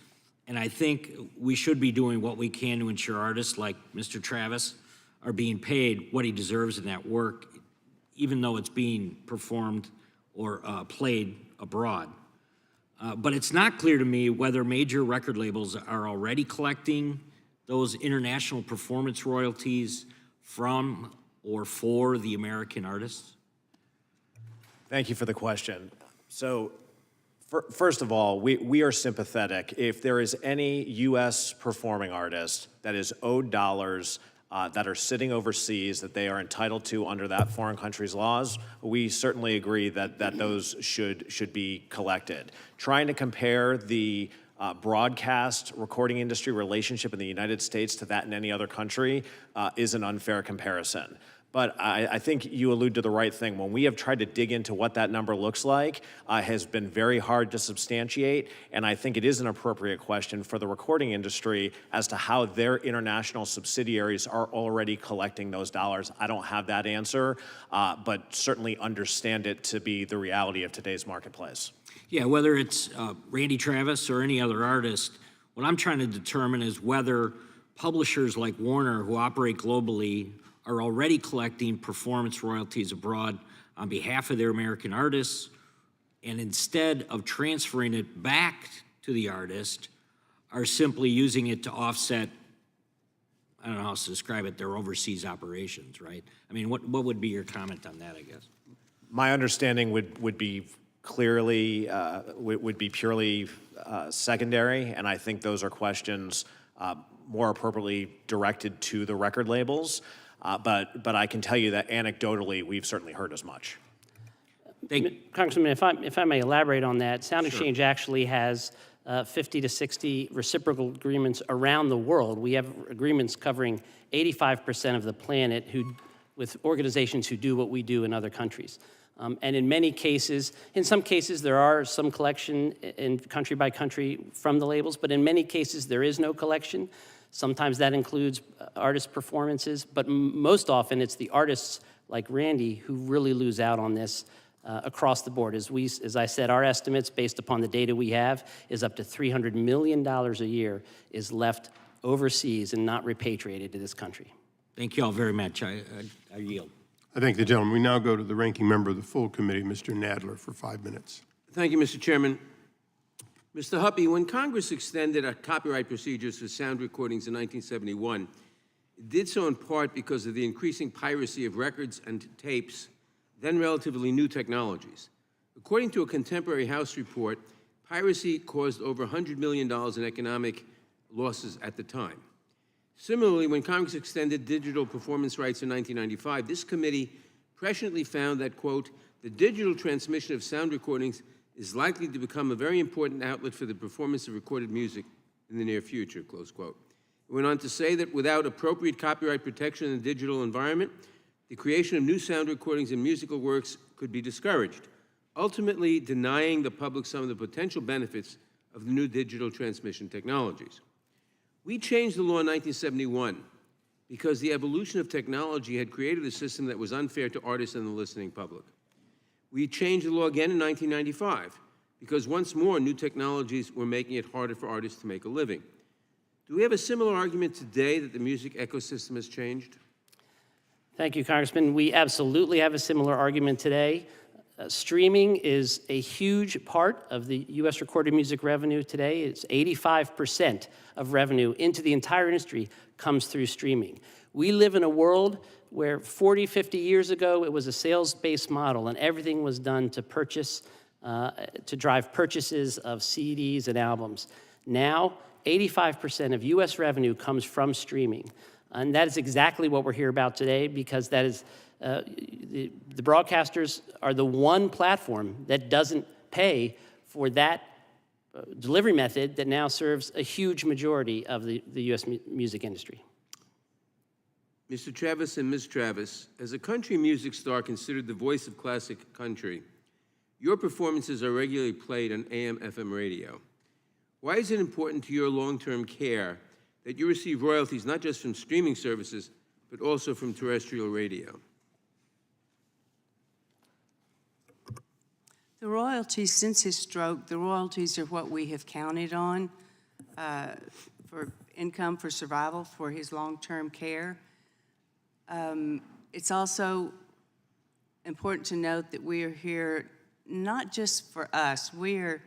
and I think we should be doing what we can to ensure artists like Mr. Travis are being paid what he deserves in that work, even though it's being performed or played abroad. But it's not clear to me whether major record labels are already collecting those international performance royalties from or for the American artists. Thank you for the question. So, first of all, we are sympathetic. If there is any U.S. performing artist that is owed dollars that are sitting overseas that they are entitled to under that foreign country's laws, we certainly agree that those should be collected. Trying to compare the broadcast recording industry relationship in the United States to that in any other country is an unfair comparison. But I think you allude to the right thing. When we have tried to dig into what that number looks like, has been very hard to substantiate, and I think it is an appropriate question for the recording industry as to how their international subsidiaries are already collecting those dollars. I don't have that answer, but certainly understand it to be the reality of today's marketplace. Yeah, whether it's Randy Travis or any other artist, what I'm trying to determine is whether publishers like Warner, who operate globally, are already collecting performance royalties abroad on behalf of their American artists, and instead of transferring it back to the artist, are simply using it to offset, I don't know how else to describe it, their overseas operations, right? I mean, what would be your comment on that, I guess? My understanding would be clearly, would be purely secondary, and I think those are questions more appropriately directed to the record labels. But I can tell you that anecdotally, we've certainly heard as much. Congressman, if I may elaborate on that, Sound Exchange actually has 50 to 60 reciprocal agreements around the world. We have agreements covering 85% of the planet with organizations who do what we do in other countries. And in some cases, there are some collection in country by country from the labels, but in many cases, there is no collection. Sometimes that includes artist performances, but most often it's the artists like Randy who really lose out on this across the board. As I said, our estimates based upon the data we have is up to $300 million a year is left overseas and not repatriated to this country. Thank you all very much. I yield. I thank the gentleman. We now go to the ranking member of the full committee, Mr. Nadler, for 5 minutes. Thank you, Mr. Chairman. Mr. Huppy, when Congress extended our copyright procedures for sound recordings in 1971, it did so in part because of the increasing piracy of records and tapes, then relatively new technologies. According to a contemporary House report, piracy caused over $100 million in economic losses at the time. Similarly, when Congress extended digital performance rights in 1995, this committee presciently found that, quote, the digital transmission of sound recordings is likely to become a very important outlet for the performance of recorded music in the near future, close quote. It went on to say that without appropriate copyright protection in the digital environment, the creation of new sound recordings and musical works could be discouraged, ultimately denying the public some of the potential benefits of the new digital transmission technologies. We changed the law in 1971 because the evolution of technology had created a system that was unfair to artists and the listening public. We changed the law again in 1995 because once more new technologies were making it harder for artists to make a living. Do we have a similar argument today that the music ecosystem has changed? Thank you, Congressman. We absolutely have a similar argument today. Streaming is a huge part of the U.S. recorded music revenue today. It's 85% of revenue into the entire industry comes through streaming. We live in a world where 40, 50 years ago, it was a sales-based model, and everything was done to purchase, to drive purchases of CDs and albums. Now, 85% of U.S. revenue comes from streaming. And that is exactly what we're here about today, because that is, the broadcasters are the one platform that doesn't pay for that delivery method that now serves a huge majority of the U.S. music industry. Mr. Travis and Ms. Travis, as a country music star considered the voice of classic country, your performances are regularly played on AM/FM radio. Why is it important to your long-term care that you receive royalties not just from streaming services, but also from terrestrial radio? The royalties, since his stroke, the royalties are what we have counted on for income, for survival, for his long-term care. It's also important to note that we are here not just for us. We're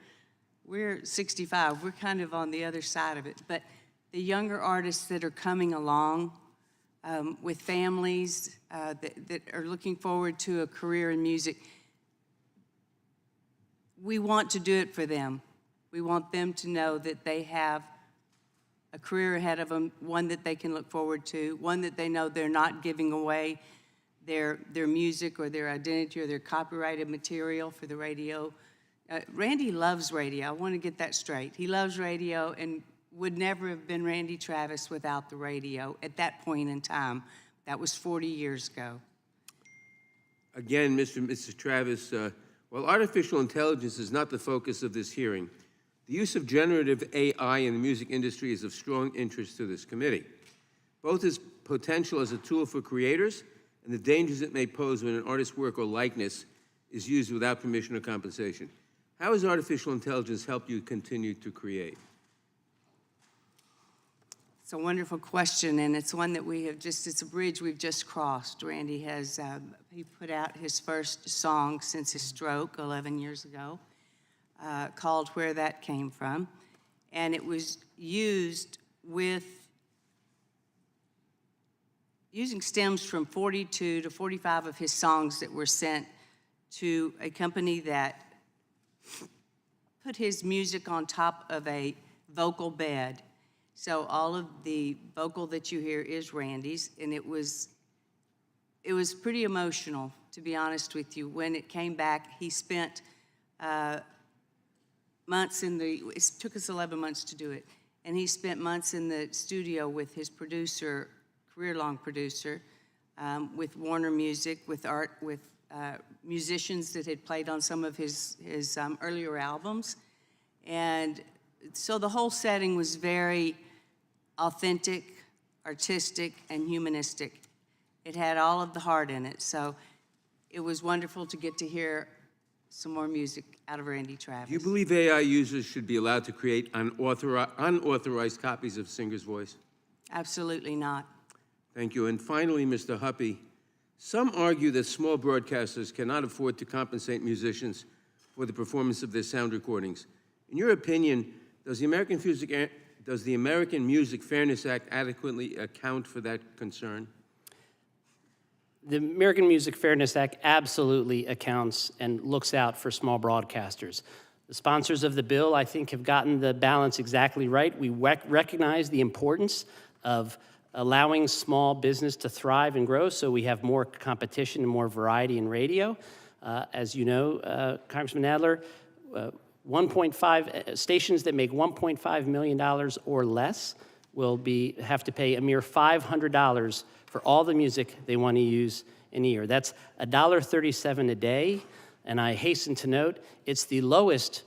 65. We're kind of on the other side of it. But the younger artists that are coming along with families that are looking forward to a career in music, we want to do it for them. We want them to know that they have a career ahead of them, one that they can look forward to, one that they know they're not giving away their music or their identity or their copyrighted material for the radio. Randy loves radio. I want to get that straight. He loves radio and would never have been Randy Travis without the radio at that point in time. That was 40 years ago. Again, Mr. and Mrs. Travis, while artificial intelligence is not the focus of this hearing, the use of generative AI in the music industry is of strong interest to this committee, both its potential as a tool for creators and the dangers it may pose when an artist's work or likeness is used without permission or compensation. How has artificial intelligence helped you continue to create? It's a wonderful question, and it's one that we have just, it's a bridge we've just crossed. Randy has, he put out his first song since his stroke 11 years ago, called Where That Came From, and it was used using stems from 42 to 45 of his songs that were sent to a company that put his music on top of a vocal bed. So all of the vocal that you hear is Randy's, and it was pretty emotional, to be honest with you. When it came back, he spent months it took us 11 months to do it, and he spent months in the studio with his producer, career-long producer, with Warner Music, with musicians that had played on some of his earlier albums. And so the whole setting was very authentic, artistic, and humanistic. It had all of the heart in it. So it was wonderful to get to hear some more music out of Randy Travis. Do you believe AI users should be allowed to create unauthorized copies of singer's voice? Absolutely not. Thank you. And finally, Mr. Huppy, some argue that small broadcasters cannot afford to compensate musicians for the performance of their sound recordings. In your opinion, does the American Music Fairness Act adequately account for that concern? The American Music Fairness Act absolutely accounts and looks out for small broadcasters. The sponsors of the bill, I think, have gotten the balance exactly right. We recognize the importance of allowing small business to thrive and grow so we have more competition and more variety in radio. As you know, Congressman Nadler, 1.5 stations that make $1.5 million or less will have to pay a mere $500 for all the music they want to use in a year. That's $1.37 a day, and I hasten to note it's the lowest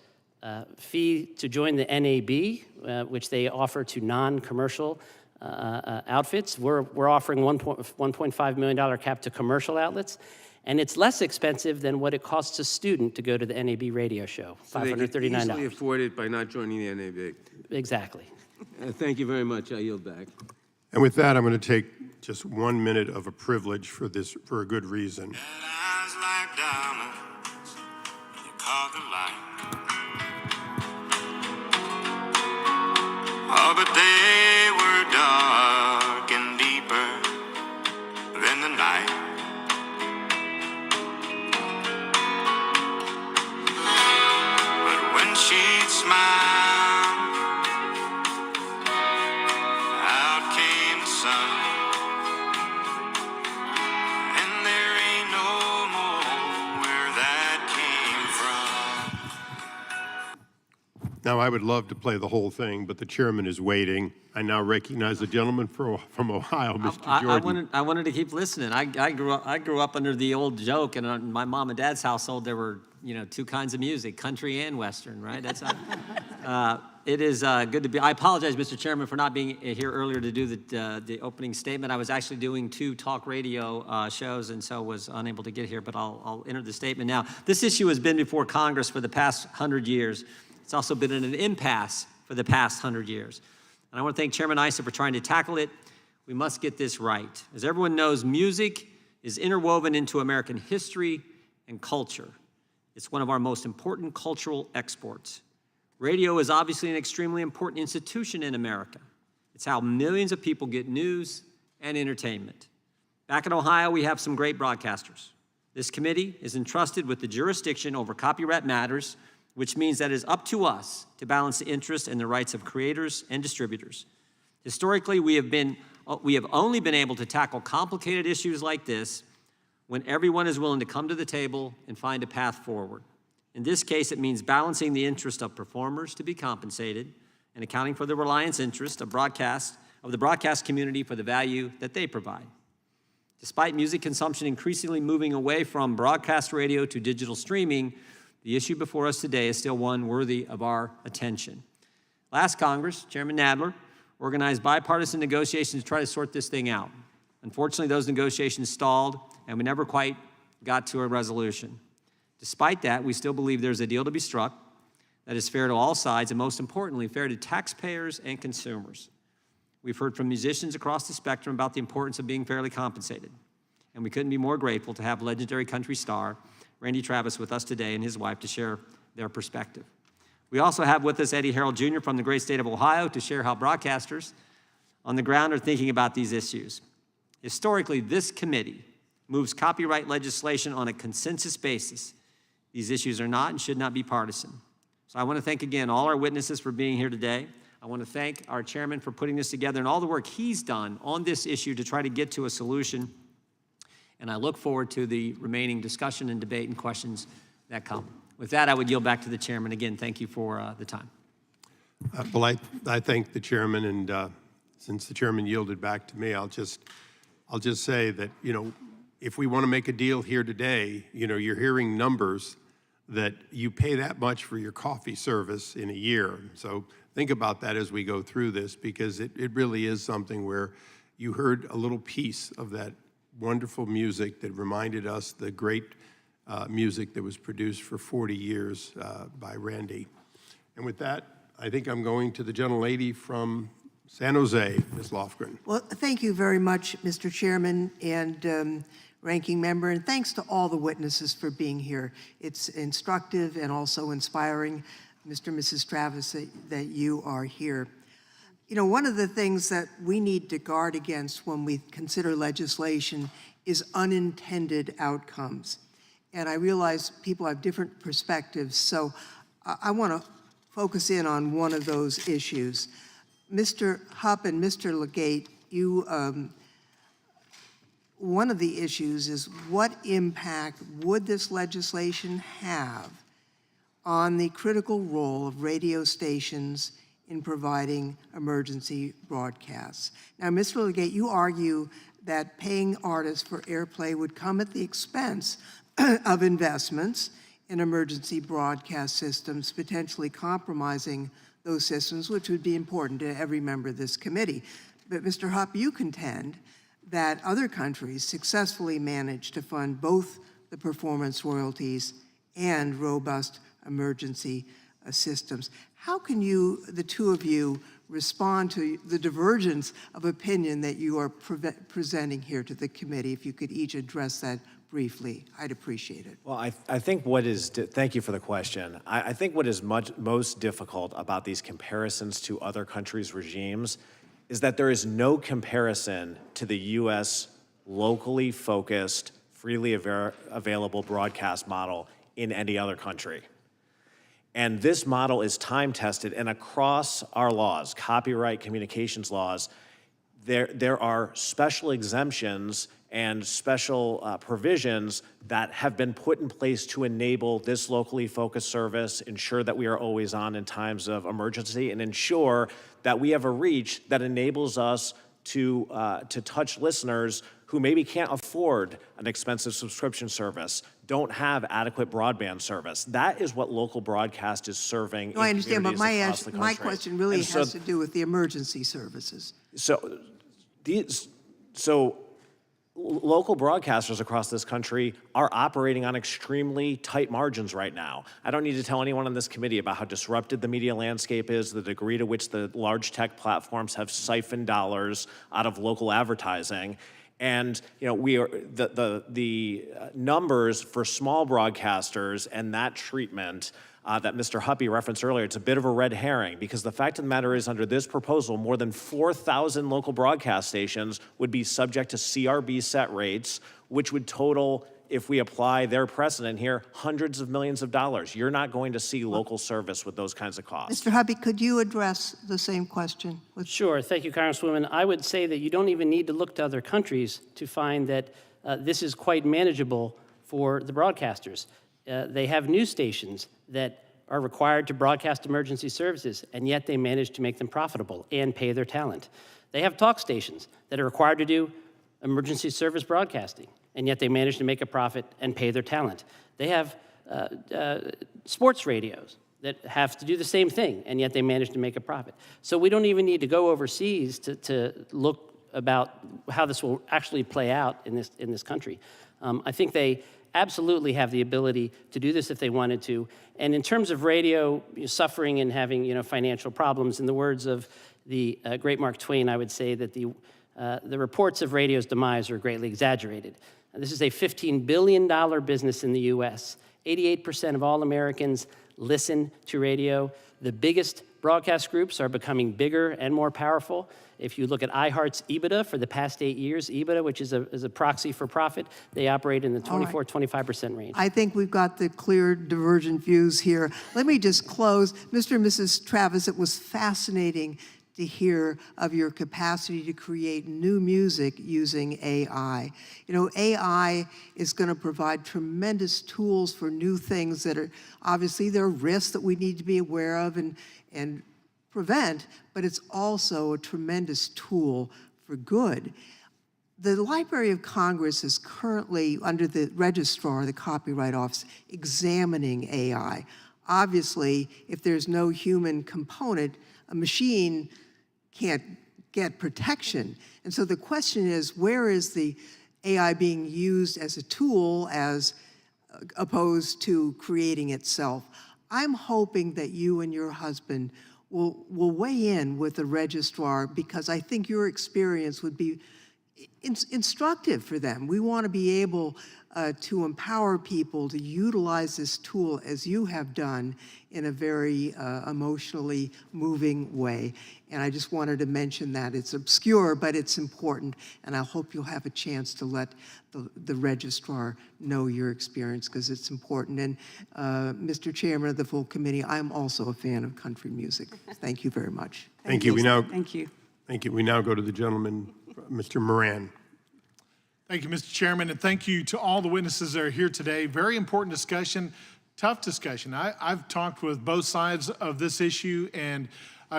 fee to join the NAB, which they offer to non-commercial outfits. We're offering $1.5 million cap to commercial outlets, and it's less expensive than what it costs a student to go to the NAB radio show, $539. So they can easily afford it by not joining the NAB. Exactly. Thank you very much. I yield back. And with that, I'm going to take just 1 minute of a privilege for a good reason. Eyes like diamonds, you caught the light. Oh, but they were dark and deeper than the night. But when she'd smile, out came the sun. And there ain't no more where that came from. Now, I would love to play the whole thing, but the chairman is waiting. I now recognize the gentleman from Ohio, Mr. Jordan. I wanted to keep listening. I grew up under the old joke, and in my mom and dad's household there were two kinds of music, country and western, right? That's it is good to be. I apologize, Mr. Chairman, for not being here earlier to do the opening statement. I was actually doing 2 talk radio shows, and so was unable to get here. But I'll enter the statement now. This issue has been before Congress for the past 100 years. It's also been in an impasse for the past 100 years. And I want to thank Chairman Issa for trying to tackle it. We must get this right. As everyone knows, music is interwoven into American history and culture. It's one of our most important cultural exports. Radio is obviously an extremely important institution in America. It's how millions of people get news and entertainment. Back in Ohio, we have some great broadcasters. This committee is entrusted with the jurisdiction over copyright matters, which means that it is up to us to balance the interests and the rights of creators and distributors. Historically, we have only been able to tackle complicated issues like this when everyone is willing to come to the table and find a path forward. In this case, it means balancing the interest of performers to be compensated and accounting for the reliance interest of the broadcast community for the value that they provide. Despite music consumption increasingly moving away from broadcast radio to digital streaming, the issue before us today is still one worthy of our attention. Last Congress, Chairman Nadler organized bipartisan negotiations to try to sort this thing out. Unfortunately, those negotiations stalled, and we never quite got to a resolution. Despite that, we still believe there's a deal to be struck that is fair to all sides, and most importantly, fair to taxpayers and consumers. We've heard from musicians across the spectrum about the importance of being fairly compensated, and we couldn't be more grateful to have legendary country star Randy Travis with us today and his wife to share their perspective. We also have with us Eddie Harrell Jr. from the great state of Ohio to share how broadcasters on the ground are thinking about these issues. Historically, this committee moves copyright legislation on a consensus basis. These issues are not and should not be partisan. So I want to thank again all our witnesses for being here today. I want to thank our chairman for putting this together and all the work he's done on this issue to try to get to a solution. And I look forward to the remaining discussion and debate and questions that come. With that, I would yield back to the chairman. Again, thank you for the time. Well, I thank the chairman, and since the chairman yielded back to me, I'll just say that, if we want to make a deal here today, you're hearing numbers that you pay that much for your coffee service in a year. So think about that as we go through this, because it really is something where you heard a little piece of that wonderful music that reminded us the great music that was produced for 40 years by Randy. And with that, I think I'm going to the gentlelady from San Jose, Ms. Lofgren. Well, thank you very much, Mr. Chairman and Ranking Member, and thanks to all the witnesses for being here. It's instructive and also inspiring, Mr. and Mrs. Travis, that you are here. One of the things that we need to guard against when we consider legislation is unintended outcomes. And I realize people have different perspectives, so I want to focus in on one of those issues. Mr. Hupp and Mr. Legate, one of the issues is what impact would this legislation have on the critical role of radio stations in providing emergency broadcasts? Now, Mr. Legate, you argue that paying artists for airplay would come at the expense of investments in emergency broadcast systems, potentially compromising those systems, which would be important to every member of this committee. But Mr. Hupp, you contend that other countries successfully manage to fund both the performance royalties and robust emergency systems. How can you, the two of you, respond to the divergence of opinion that you are presenting here to the committee. If you could each address that briefly, I'd appreciate it. Well, I think thank you for the question. I think what is most difficult about these comparisons to other countries' regimes is that there is no comparison to the U.S. locally focused, freely available broadcast model in any other country. And this model is time-tested, and across our laws, copyright, communications laws, there are special exemptions and special provisions that have been put in place to enable this locally focused service, ensure that we are always on in times of emergency, and ensure that we have a reach that enables us to touch listeners who maybe can't afford an expensive subscription service, don't have adequate broadband service. That is what local broadcast is serving. No, I understand, but my my question really has to do with the emergency services. So local broadcasters across this country are operating on extremely tight margins right now. I don't need to tell anyone on this committee about how disrupted the media landscape is, the degree to which the large tech platforms have siphoned dollars out of local advertising. And we are the numbers for small broadcasters and that treatment that Mr. Huppy referenced earlier, it's a bit of a red herring, because the fact of the matter is, under this proposal, more than 4,000 local broadcast stations would be subject to CRB set rates, which would total, if we apply their precedent here, hundreds of millions of dollars. You're not going to see local service with those kinds of costs. Mr. Huppy, could you address the same question? Sure. Thank you, Congresswoman. I would say that you don't even need to look to other countries to find that this is quite manageable for the broadcasters. They have news stations that are required to broadcast emergency services, and yet they manage to make them profitable and pay their talent. They have talk stations that are required to do emergency service broadcasting, and yet they manage to make a profit and pay their talent. They have sports radios that have to do the same thing, and yet they manage to make a profit. So we don't even need to go overseas to look about how this will actually play out in this country. I think they absolutely have the ability to do this if they wanted to. And in terms of radio suffering and having financial problems, in the words of the great Mark Twain, I would say that the reports of radio's demise are greatly exaggerated. This is a $15 billion business in the U.S. 88% of all Americans listen to radio. The biggest broadcast groups are becoming bigger and more powerful. If you look at iHeart's EBITDA for the past 8 years, EBITDA, which is a proxy for profit, they operate in the 24-25% range. I think we've got the clear divergent views here. Let me just close. Mr. and Mrs. Travis, it was fascinating to hear of your capacity to create new music using AI. AI is going to provide tremendous tools for new things that are, obviously, there are risks that we need to be aware of and prevent, but it's also a tremendous tool for good. The Library of Congress is currently, under the registrar, the Copyright Office, examining AI. Obviously, if there's no human component, a machine can't get protection. And so the question is, where is the AI being used as a tool as opposed to creating itself? I'm hoping that you and your husband will weigh in with the registrar, because I think your experience would be instructive for them. We want to be able to empower people to utilize this tool as you have done in a very emotionally moving way. And I just wanted to mention that. It's obscure, but it's important, and I hope you'll have a chance to let the registrar know your experience, because it's important. And Mr. Chairman of the full committee, I'm also a fan of country music. Thank you very much. Thank you. Thank you. Thank you. We now go to the gentleman, Mr. Moran. Thank you, Mr. Chairman, and thank you to all the witnesses that are here today. Very important discussion, tough discussion. I've talked with both sides of this issue, and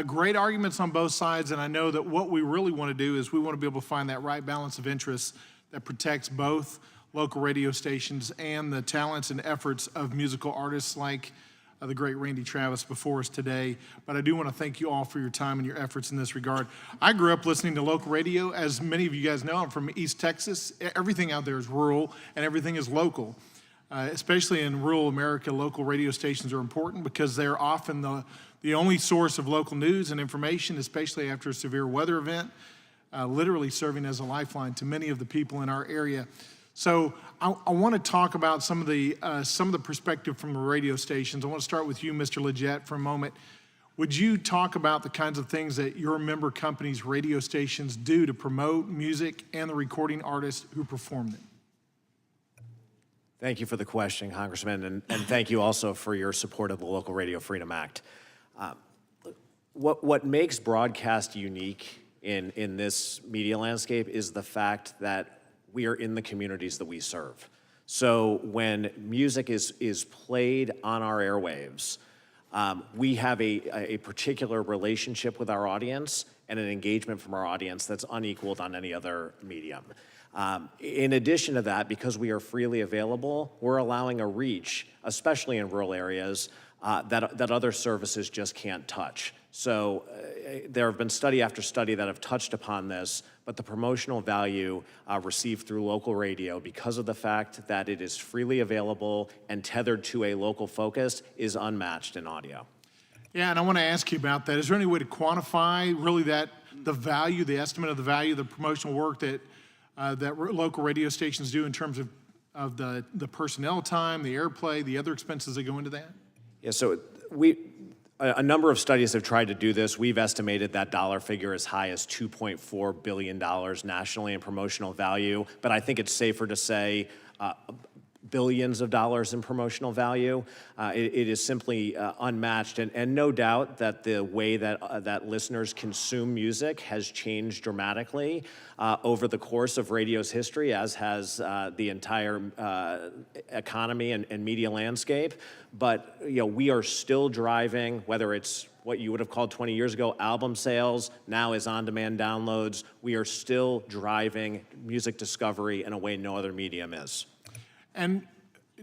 great arguments on both sides, and I know that what we really want to do is we want to be able to find that right balance of interests that protects both local radio stations and the talents and efforts of musical artists like the great Randy Travis before us today. But I do want to thank you all for your time and your efforts in this regard. I grew up listening to local radio. As many of you guys know, I'm from East Texas. Everything out there is rural and everything is local. Especially in rural America, local radio stations are important because they're often the only source of local news and information, especially after a severe weather event, literally serving as a lifeline to many of the people in our area. So I want to talk about some of the perspective from the radio stations. I want to start with you, Mr. Leggett, for a moment. Would you talk about the kinds of things that your member companies' radio stations do to promote music and the recording artists who perform them? Thank you for the question, Congressman, and thank you also for your support of the Local Radio Freedom Act. What makes broadcast unique in this media landscape is the fact that we are in the communities that we serve. So when music is played on our airwaves, we have a particular relationship with our audience and an engagement from our audience that's unequaled on any other medium. In addition to that, because we are freely available, we're allowing a reach, especially in rural areas, that other services just can't touch. So there have been study after study that have touched upon this, but the promotional value received through local radio, because of the fact that it is freely available and tethered to a local focus, is unmatched in audio. Yeah, and I want to ask you about that. Is there any way to quantify really the value, the estimate of the value of the promotional work that local radio stations do in terms of the personnel time, the airplay, the other expenses that go into that? Yeah, so a number of studies have tried to do this. We've estimated that dollar figure as high as $2.4 billion nationally in promotional value, but I think it's safer to say billions of dollars in promotional value. It is simply unmatched, and no doubt that the way that listeners consume music has changed dramatically over the course of radio's history, as has the entire economy and media landscape. But we are still driving, whether it's what you would have called 20 years ago album sales, now is on-demand downloads. We are still driving music discovery in a way no other medium is. And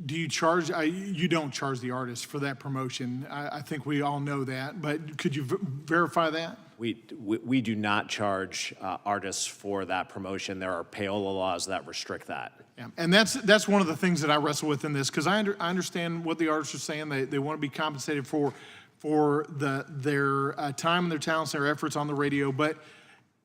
do you charge, you don't charge the artists for that promotion. I think we all know that, but could you verify that? We do not charge artists for that promotion. There are payola laws that restrict that. Yeah. And that's one of the things that I wrestle with in this, because I understand what the artists are saying. They want to be compensated for their time and their talents, their efforts on the radio, but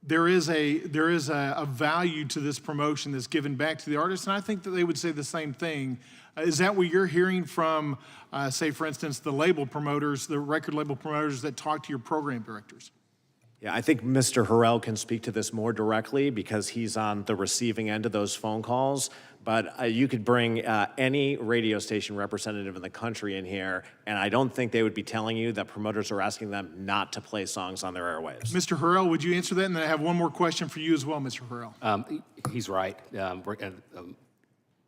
there is a value to this promotion that's given back to the artists, and I think that they would say the same thing. Is that what you're hearing from, say, for instance, the label promoters, the record label promoters that talk to your program directors? Yeah, I think Mr. Harrell can speak to this more directly because he's on the receiving end of those phone calls. But you could bring any radio station representative in the country in here, and I don't think they would be telling you that promoters are asking them not to play songs on their airwaves. Mr. Harrell, would you answer that? And then I have one more question for you as well, Mr. Harrell. He's right.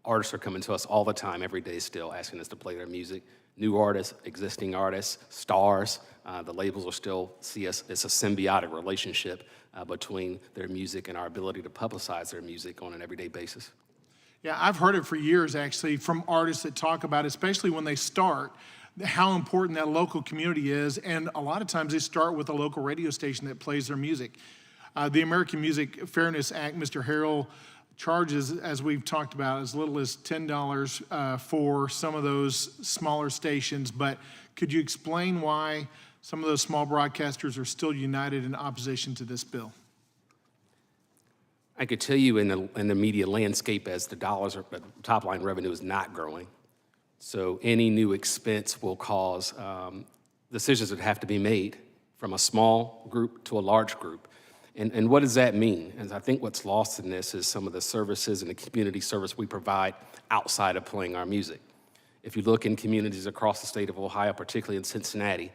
Artists are coming to us all the time, every day still, asking us to play their music. New artists, existing artists, stars. The labels will still see us as a symbiotic relationship between their music and our ability to publicize their music on an everyday basis. Yeah, I've heard it for years, actually, from artists that talk about, especially when they start, how important that local community is. And a lot of times they start with a local radio station that plays their music. The American Music Fairness Act, Mr. Harrell, charges, as we've talked about, as little as $10 for some of those smaller stations. But could you explain why some of those small broadcasters are still united in opposition to this bill? I could tell you in the media landscape, as the top line revenue is not growing. So any new expense will cause decisions that have to be made from a small group to a large group. And what does that mean? And I think what's lost in this is some of the services and the community service we provide outside of playing our music. If you look in communities across the state of Ohio, particularly in Cincinnati,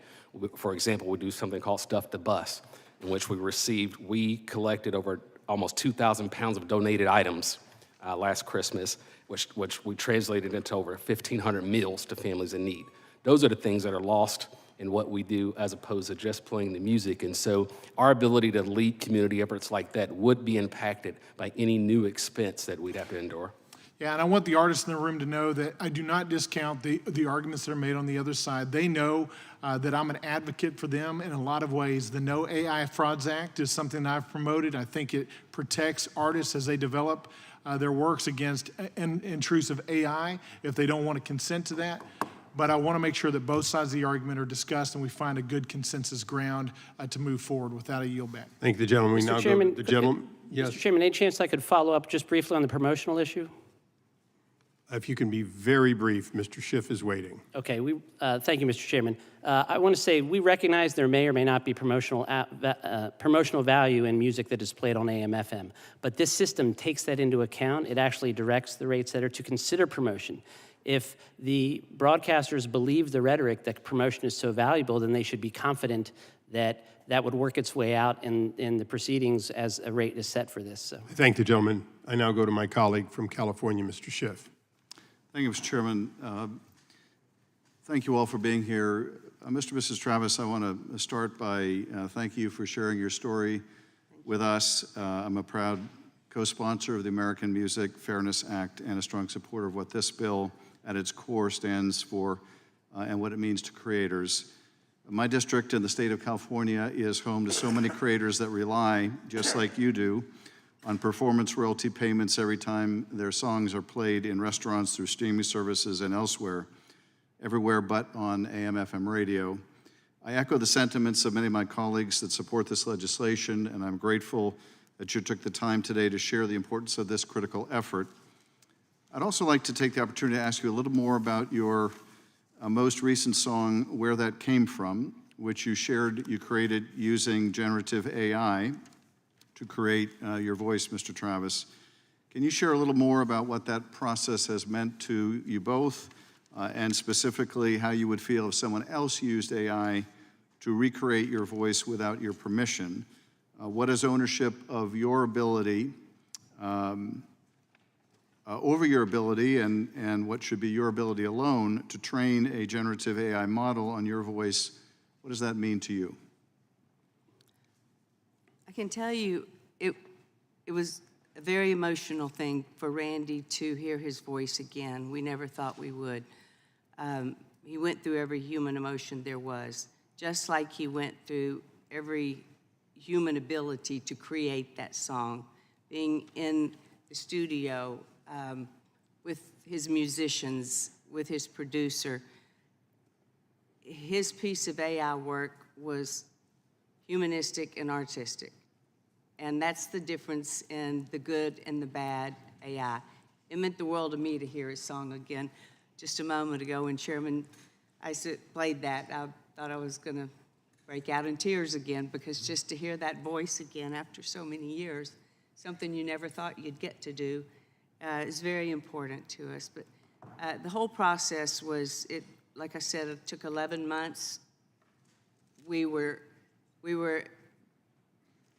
for example, we do something called Stuff the Bus, in which we collected over almost 2,000 pounds of donated items last Christmas, which we translated into over 1,500 meals to families in need. Those are the things that are lost in what we do as opposed to just playing the music. And so our ability to lead community efforts like that would be impacted by any new expense that we'd have to endure. Yeah, and I want the artists in the room to know that I do not discount the arguments that are made on the other side. They know that I'm an advocate for them in a lot of ways. The No AI Frauds Act is something I've promoted. I think it protects artists as they develop their works against intrusive AI if they don't want to consent to that. but I want to make sure that both sides of the argument are discussed and we find a good consensus ground to move forward. Without a yield back. Thank the gentleman. We now Chairman, go to the gentleman. Yes, Mr. Chairman, any chance I could follow up just briefly on the promotional issue? if you can be very brief, Mr. Schiff is waiting. Okay, thank you, Mr. Chairman. I want to say we recognize there may or may not be promotional value in music that is played on AM/FM, but this system takes that into account. It actually directs the rate setter to consider promotion. If the broadcasters believe the rhetoric that promotion is so valuable, then they should be confident that that would work its way out in the proceedings as a rate is set for this. So. I thank the gentleman. I now go to my colleague from California, Mr. Schiff. Thank you, Mr. Chairman. Thank you all for being here. Mr. and Mrs. Travis, I want to start by thanking you for sharing your story with us. I'm a proud co-sponsor of the American Music Fairness Act and a strong supporter of what this bill at its core stands for and what it means to creators. My district in the state of California is home to so many creators that rely, just like you do, on performance royalty payments every time their songs are played in restaurants, through streaming services, and elsewhere, everywhere but on AM/FM radio. I echo the sentiments of many of my colleagues that support this legislation, and I'm grateful that you took the time today to share the importance of this critical effort. I'd also like to take the opportunity to ask you a little more about your most recent song, Where That Came From, which you created using generative AI to create your voice, Mr. Travis. Can you share a little more about what that process has meant to you both, and specifically how you would feel if someone else used AI to recreate your voice without your permission? What is ownership of your ability, over your ability, and what should be your ability alone to train a generative AI model on your voice? What does that mean to you? I can tell you it was a very emotional thing for Randy to hear his voice again. We never thought we would. He went through every human emotion there was, just like he went through every human ability to create that song. Being in the studio with his musicians, with his producer, his piece of AI work was humanistic and artistic. And that's the difference in the good and the bad AI. It meant the world to me to hear his song again. Just a moment ago when Chairman Issa played that, I thought I was going to break out in tears again, because just to hear that voice again after so many years, something you never thought you'd get to do, is very important to us. But the whole process was, like I said, it took 11 months. We were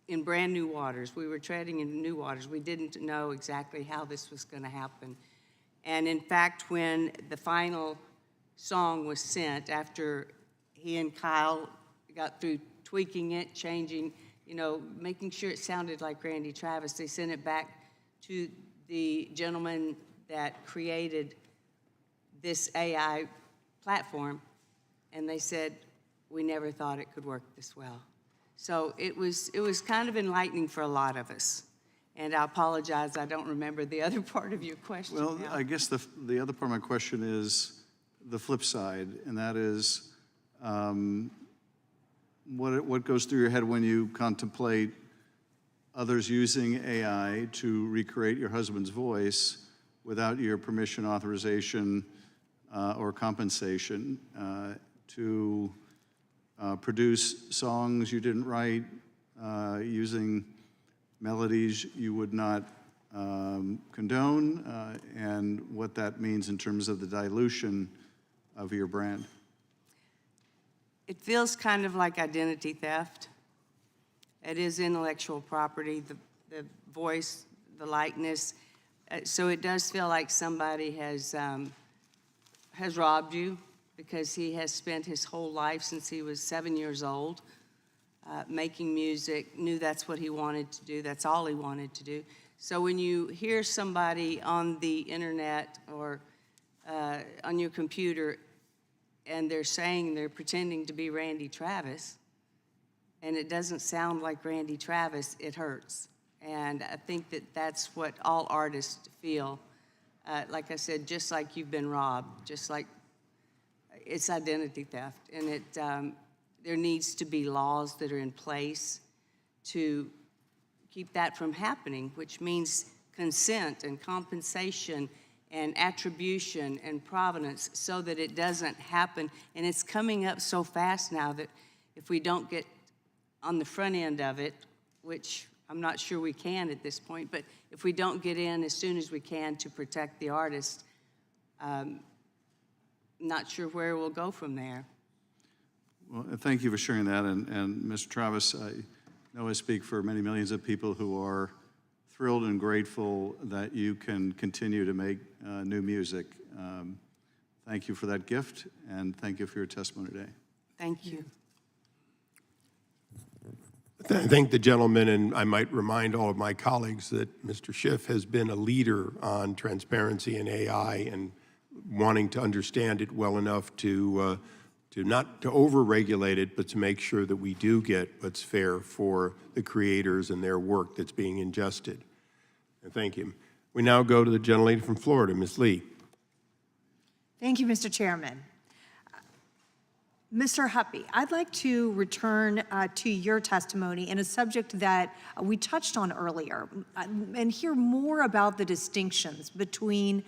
in brand new waters. We were treading in new waters. We didn't know exactly how this was going to happen. And in fact, when the final song was sent, after he and Kyle got through tweaking it, changing, making sure it sounded like Randy Travis, they sent it back to the gentleman that created this AI platform, and they said, we never thought it could work this well. So it was kind of enlightening for a lot of us. And I apologize, I don't remember the other part of your question. Well, now. I guess the other part of my question is the flip side, and that is what goes through your head when you contemplate others using AI to recreate your husband's voice without your permission, authorization, or compensation, to produce songs you didn't write, using melodies you would not condone, and what that means in terms of the dilution of your brand? It feels kind of like identity theft. It is intellectual property, the voice, the likeness. So it does feel like somebody has robbed you, because he has spent his whole life since he was 7 years old making music, knew that's what he wanted to do, that's all he wanted to do. So when you hear somebody on the internet or on your computer and they're pretending to be Randy Travis, and it doesn't sound like Randy Travis, it hurts. And I think that that's what all artists feel. Like I said, just like you've been robbed, just like it's identity theft, and there needs to be laws that are in place to keep that from happening, which means consent and compensation and attribution and provenance so that it doesn't happen. And it's coming up so fast now that if we don't get on the front end of it, which I'm not sure we can at this point, but if we don't get in as soon as we can to protect the artist, not sure where we'll go from there. Well, thank you for sharing that. And Mr. Travis, I know I speak for many millions of people who are thrilled and grateful that you can continue to make new music. Thank you for that gift, and thank you for your testimony today. Thank you. I thank the gentleman, and I might remind all of my colleagues that Mr. Schiff has been a leader on transparency and AI and wanting to understand it well enough to not to over-regulate it, but to make sure that we do get what's fair for the creators and their work that's being ingested. And thank you. We now go to the gentlelady from Florida, Ms. Lee. Thank you, Mr. Chairman. Mr. Huppy, I'd like to return to your testimony in a subject that we touched on earlier and hear more about the distinctions between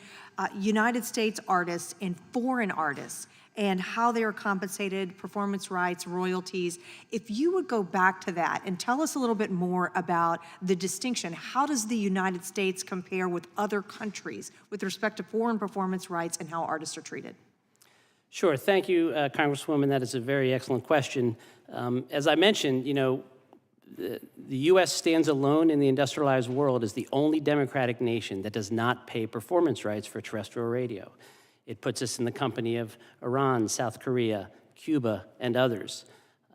United States artists and foreign artists and how they are compensated, performance rights, royalties. If you would go back to that and tell us a little bit more about the distinction. How does the United States compare with other countries with respect to foreign performance rights and how artists are treated? Sure. Thank you, Congresswoman. That is a very excellent question. As I mentioned, the U.S. stands alone in the industrialized world as the only democratic nation that does not pay performance rights for terrestrial radio. It puts us in the company of Iran, South Korea, Cuba, and others.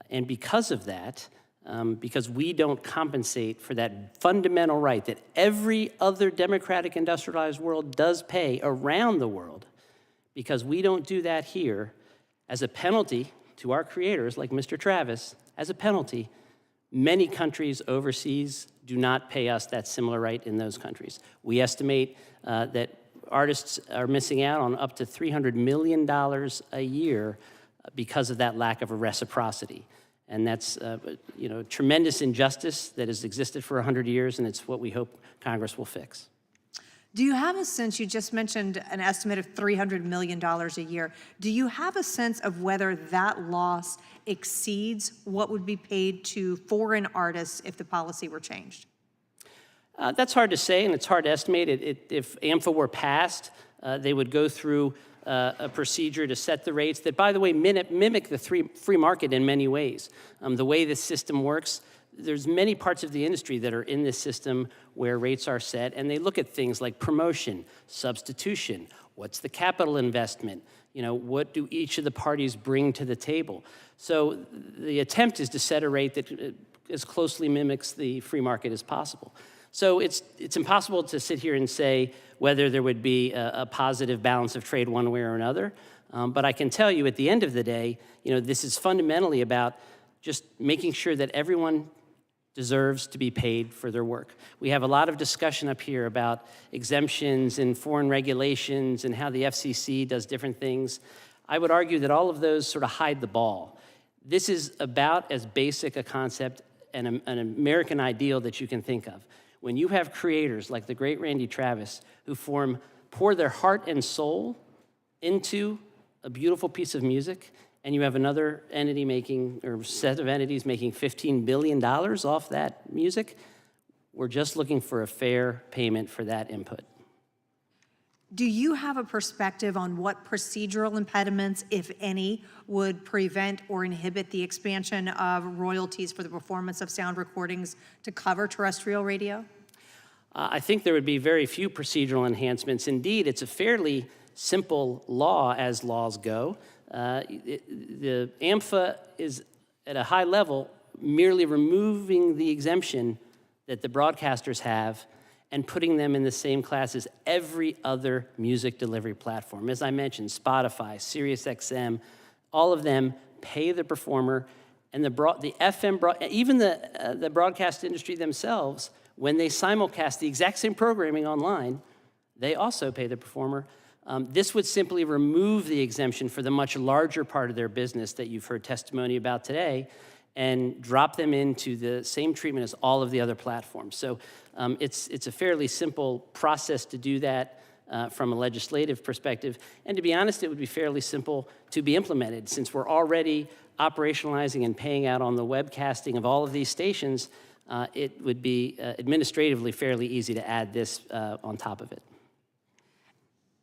And because of that, because we don't compensate for that fundamental right that every other democratic industrialized world does pay around the world, because we don't do that here, as a penalty to our creators, like Mr. Travis, as a penalty, many countries overseas do not pay us that similar right in those countries. We estimate that artists are missing out on up to $300 million a year because of that lack of a reciprocity. And that's tremendous injustice that has existed for 100 years, and it's what we hope Congress will fix. Do you have a sense, you just mentioned an estimate of $300 million a year, do you have a sense of whether that loss exceeds what would be paid to foreign artists if the policy were changed? That's hard to say, and it's hard to estimate. If AMFA were passed, they would go through a procedure to set the rates that, by the way, mimic the free market in many ways. The way this system works, there's many parts of the industry that are in this system where rates are set, and they look at things like promotion, substitution, what's the capital investment, what do each of the parties bring to the table. So the attempt is to set a rate that as closely mimics the free market as possible. So it's impossible to sit here and say whether there would be a positive balance of trade one way or another. But I can tell you at the end of the day, this is fundamentally about just making sure that everyone deserves to be paid for their work. We have a lot of discussion up here about exemptions and foreign regulations and how the FCC does different things. I would argue that all of those sort of hide the ball. This is about as basic a concept and an American ideal that you can think of. When you have creators like the great Randy Travis who pour their heart and soul into a beautiful piece of music, and you have another entity or set of entities making $15 billion off that music, we're just looking for a fair payment for that input. Do you have a perspective on what procedural impediments, if any, would prevent or inhibit the expansion of royalties for the performance of sound recordings to cover terrestrial radio? I think there would be very few procedural enhancements. Indeed, it's a fairly simple law as laws go. The AMFA is, at a high level, merely removing the exemption that the broadcasters have and putting them in the same class as every other music delivery platform. As I mentioned, Spotify, SiriusXM, all of them pay the performer, and even the broadcast industry themselves, when they simulcast the exact same programming online, they also pay the performer. This would simply remove the exemption for the much larger part of their business that you've heard testimony about today and drop them into the same treatment as all of the other platforms. So it's a fairly simple process to do that from a legislative perspective. And to be honest, it would be fairly simple to be implemented. Since we're already operationalizing and paying out on the webcasting of all of these stations, it would be administratively fairly easy to add this on top of it.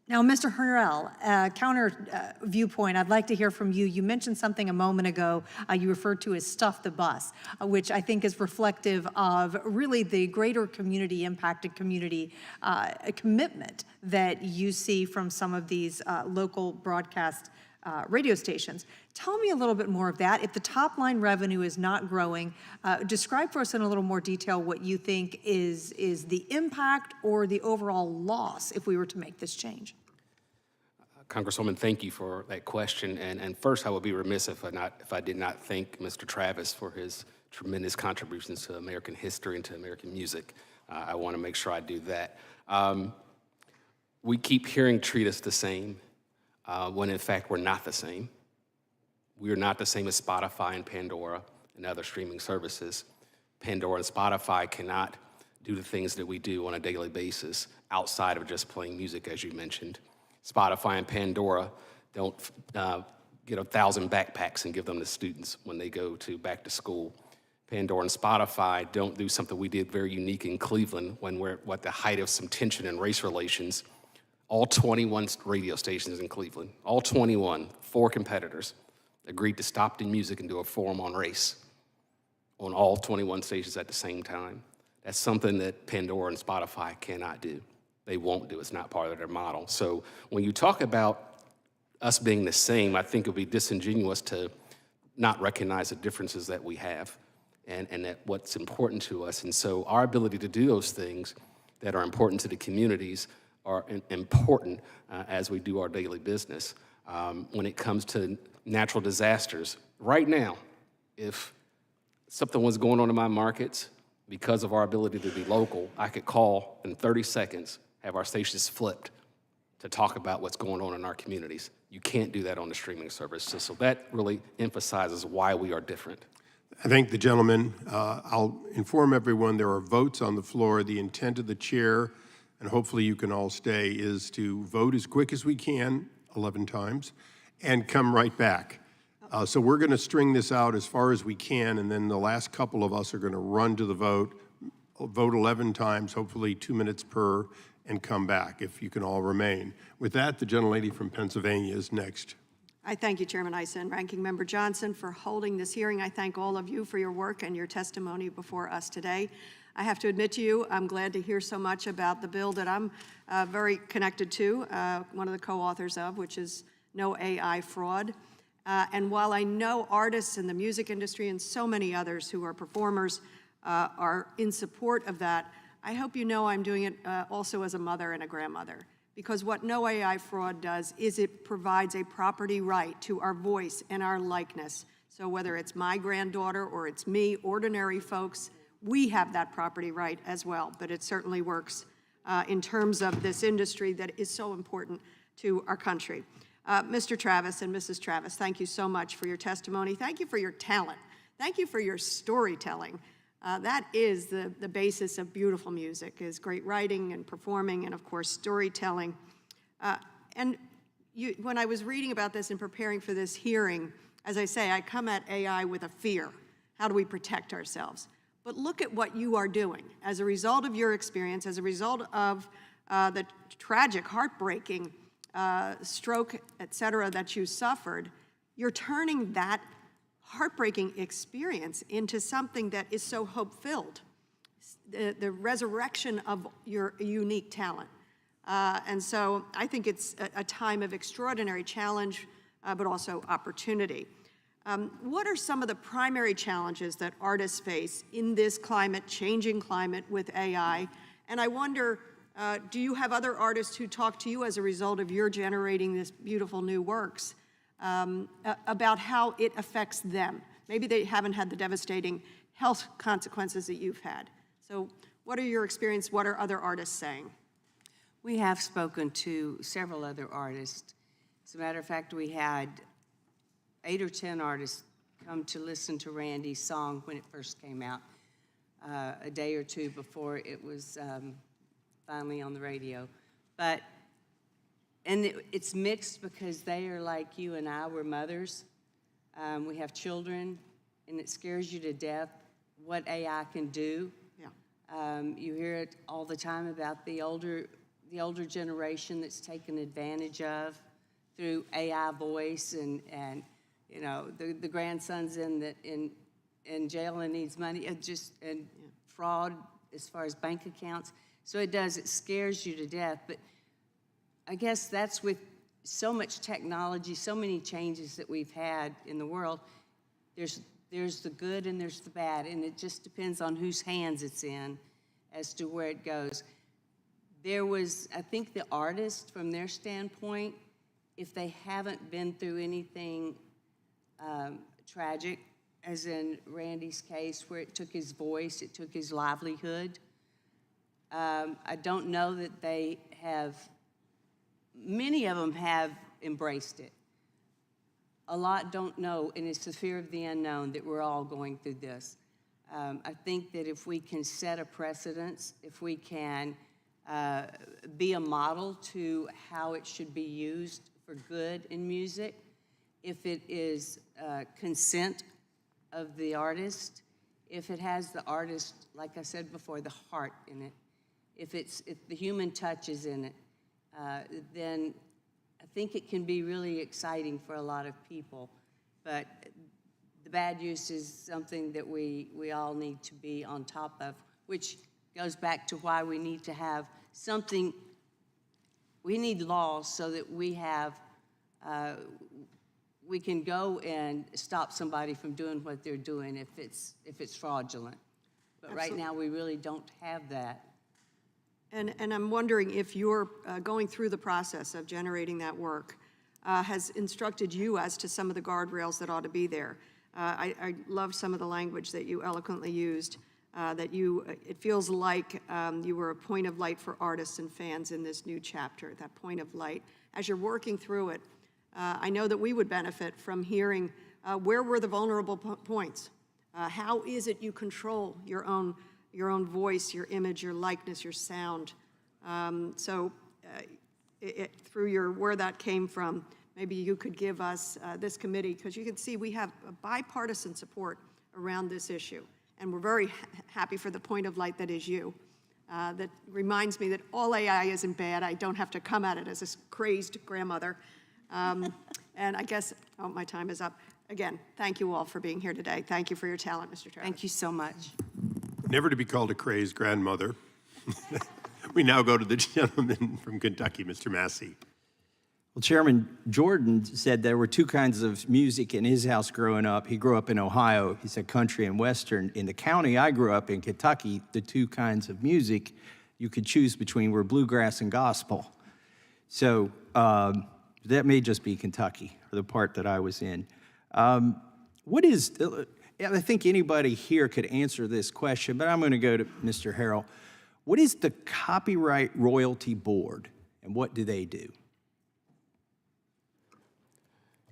Now, Mr. Hurnell, counter viewpoint, I'd like to hear from you. You mentioned something a moment ago you referred to as stuff the bus, which I think is reflective of really the greater community impact and community commitment that you see from some of these local broadcast radio stations. Tell me a little bit more of that. If the top line revenue is not growing, describe for us in a little more detail what you think is the impact or the overall loss if we were to make this change. Congresswoman, thank you for that question. And first, I would be remiss if I did not thank Mr. Travis for his tremendous contributions to American history and to American music. I want to make sure I do that. We keep hearing treat us the same, when in fact we're not the same. We are not the same as Spotify and Pandora and other streaming services. Pandora and Spotify cannot do the things that we do on a daily basis outside of just playing music, as you mentioned. Spotify and Pandora don't get 1,000 backpacks and give them to students when they go to back to school. Pandora and Spotify don't do something we did very unique in Cleveland when we're at the height of some tension in race relations. All 21 radio stations in Cleveland, all 21, 4 competitors, agreed to stop the music and do a forum on race on all 21 stations at the same time. That's something that Pandora and Spotify cannot do. They won't do. It's not part of their model. So when you talk about us being the same, I think it would be disingenuous to not recognize the differences that we have and that what's important to us. And so our ability to do those things that are important to the communities are important as we do our daily business. When it comes to natural disasters, right now, if something was going on in my markets, because of our ability to be local, I could call in 30 seconds, have our stations flipped to talk about what's going on in our communities. You can't do that on the streaming service. So that really emphasizes why we are different. I thank the gentleman. I'll inform everyone there are votes on the floor. The intent of the chair, and hopefully you can all stay, is to vote as quick as we can, 11 times, and come right back. So we're going to string this out as far as we can, and then the last couple of us are going to run to the vote 11 times, hopefully 2 minutes per, and come back, if you can all remain. With that, the gentlelady from Pennsylvania is next. I thank you, Chairman Issa, Ranking Member Johnson, for holding this hearing. I thank all of you for your work and your testimony before us today. I have to admit to you, I'm glad to hear so much about the bill that I'm very connected to, one of the co-authors of, which is No AI Fraud. And while I know artists in the music industry and so many others who are performers are in support of that, I hope you know I'm doing it also as a mother and a grandmother. Because what No AI Fraud does is it provides a property right to our voice and our likeness. So whether it's my granddaughter or it's me, ordinary folks, we have that property right as well. But it certainly works in terms of this industry that is so important to our country. Mr. Travis and Mrs. Travis, thank you so much for your testimony. Thank you for your talent. Thank you for your storytelling. That is the basis of beautiful music, is great writing and performing and, of course, storytelling. When I was reading about this and preparing for this hearing, as I say, I come at AI with a fear. How do we protect ourselves? But look at what you are doing. As a result of your experience, as a result of the tragic, heartbreaking stroke, et cetera, that you suffered, you're turning that heartbreaking experience into something that is so hope-filled, the resurrection of your unique talent. And so I think it's a time of extraordinary challenge, but also opportunity. What are some of the primary challenges that artists face in this climate, changing climate with AI? And I wonder, do you have other artists who talk to you as a result of your generating this beautiful new works about how it affects them? Maybe they haven't had the devastating health consequences that you've had. So what are your experience? What are other artists saying? We have spoken to several other artists. As a matter of fact, we had 8 or 10 artists come to listen to Randy's song when it first came out, a day or two before it was finally on the radio. It's mixed because they are like you and I, we're mothers. We have children, and it scares you to death what AI can do. Yeah. You hear it all the time about the older generation that's taken advantage of through AI voice, and you know, the grandson's in jail and needs money, and fraud as far as bank accounts. So it scares you to death. But I guess that's with so much technology, so many changes that we've had in the world. There's the good and there's the bad, and it just depends on whose hands it's in as to where it goes. I think the artists, from their standpoint, if they haven't been through anything tragic, as in Randy's case, where it took his voice, it took his livelihood, I don't know that they have, many of them have embraced it. A lot don't know, and it's the fear of the unknown that we're all going through this. I think that if we can set a precedence, if we can be a model to how it should be used for good in music, if it is consent of the artist, if it has the artist, like I said before, the heart in it, if the human touch is in it, then I think it can be really exciting for a lot of people. But the bad use is something that we all need to be on top of, which goes back to why we need to have something. We need laws so that we can go and stop somebody from doing what they're doing if it's fraudulent. But right now we really don't have that. And I'm wondering if you're going through the process of generating that work has instructed you as to some of the guardrails that ought to be there. I love some of the language that you eloquently used, it feels like you were a point of light for artists and fans in this new chapter, that point of light. As you're working through it, I know that we would benefit from hearing where were the vulnerable points? How is it you control your own voice, your image, your likeness, your sound? Through where that came from, maybe you could give us this committee, because you can see we have a bipartisan support around this issue. And we're very happy for the point of light that is you. That reminds me that all AI isn't bad. I don't have to come at it as a crazed grandmother. And I guess, my time is up. Again, thank you all for being here today. Thank you for your talent, Mr. Travis. Thank you so much. Never to be called a crazed grandmother. We now go to the gentleman from Kentucky, Mr. Massey. Well, Chairman Jordan said there were two kinds of music in his house growing up. He grew up in Ohio. He said country and western. In the county I grew up in, Kentucky, the two kinds of music you could choose between were bluegrass and gospel. So that may just be Kentucky, or the part that I was in. I think anybody here could answer this question, but I'm going to go to Mr. Harrell. What is the Copyright Royalty Board, and what do they do?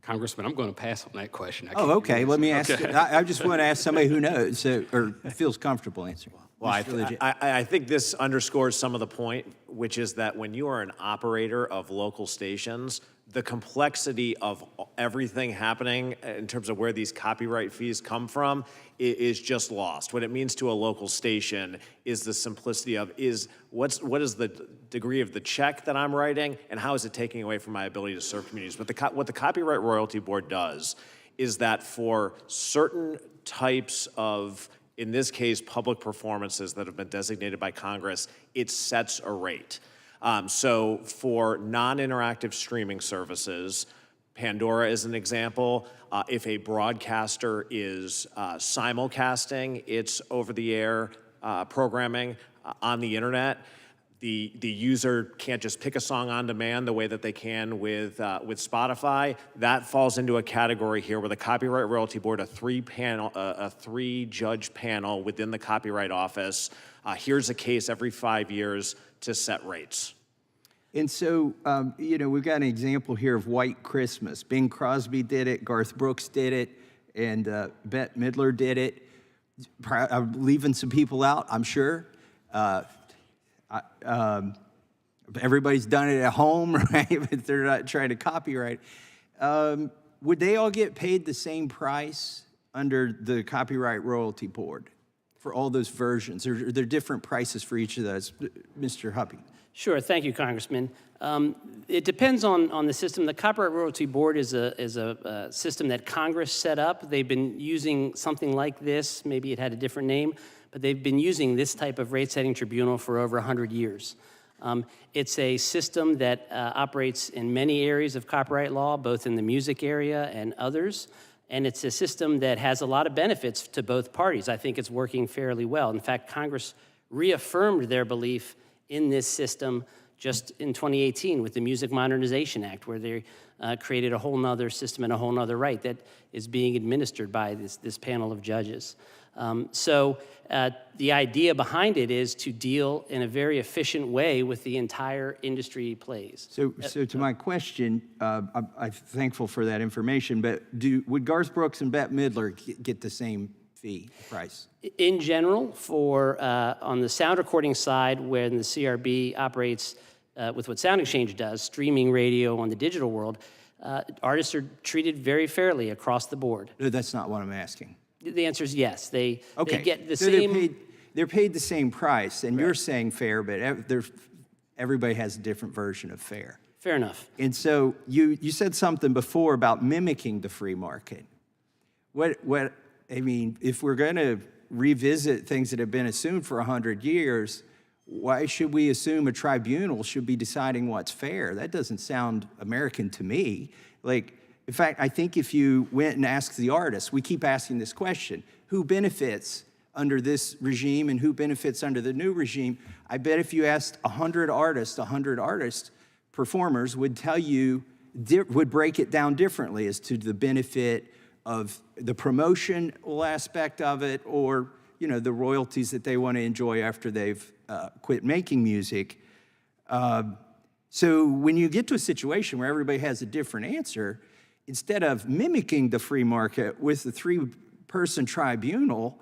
Congressman, I'm going to pass on that question. Oh, okay. Let me ask. Okay. I just want to ask somebody who knows or feels comfortable answering. Well, I think this underscores some of the point, which is that when you are an operator of local stations, the complexity of everything happening in terms of where these copyright fees come from is just lost. What it means to a local station is the simplicity of what is the degree of the check that I'm writing, and how is it taking away from my ability to serve communities. But what the Copyright Royalty Board does is that for certain types of, in this case, public performances that have been designated by Congress, it sets a rate. So for non-interactive streaming services, Pandora is an example. If a broadcaster is simulcasting its over-the-air programming on the internet, the user can't just pick a song on demand the way that they can with Spotify. That falls into a category here where the Copyright Royalty Board, a three-judge panel within the Copyright Office, hears a case every 5 years to set rates. And so, we've got an example here of White Christmas. Bing Crosby did it, Garth Brooks did it, and Bette Midler did it. I'm leaving some people out, I'm sure. Everybody's done it at home, right? But they're not trying to copyright. Would they all get paid the same price under the Copyright Royalty Board for all those versions? Or are there different prices for each of those? Mr. Huppy. Sure, thank you, Congressman. It depends on the system. The Copyright Royalty Board is a system that Congress set up. They've been using something like this. Maybe it had a different name, but they've been using this type of rate-setting tribunal for over 100 years. It's a system that operates in many areas of copyright law, both in the music area and others. And it's a system that has a lot of benefits to both parties. I think it's working fairly well. In fact, Congress reaffirmed their belief in this system just in 2018 with the Music Modernization Act, where they created a whole nother system and a whole nother right that is being administered by this panel of judges. So the idea behind it is to deal in a very efficient way with the entire industry plays. So to my question, I'm thankful for that information, but would Garth Brooks and Bette Midler get the same fee price? In general, on the sound recording side, when the CRB operates with what Sound Exchange does, streaming radio on the digital world, artists are treated very fairly across the board. No, that's not what I'm asking. The answer is yes. They get the so same. They're paid the same price, and you're saying fair, but everybody has a different version of fair. Fair enough. And so you said something before about mimicking the free market. If we're going to revisit things that have been assumed for 100 years, why should we assume a tribunal should be deciding what's fair? That doesn't sound American to me. In fact, I think if you went and asked the artists, we keep asking this question, who benefits under this regime and who benefits under the new regime? I bet if you asked 100 artists, performers would tell you, would break it down differently as to the benefit of the promotional aspect of it, or the royalties that they want to enjoy after they've quit making music. So when you get to a situation where everybody has a different answer, instead of mimicking the free market with the three-person tribunal,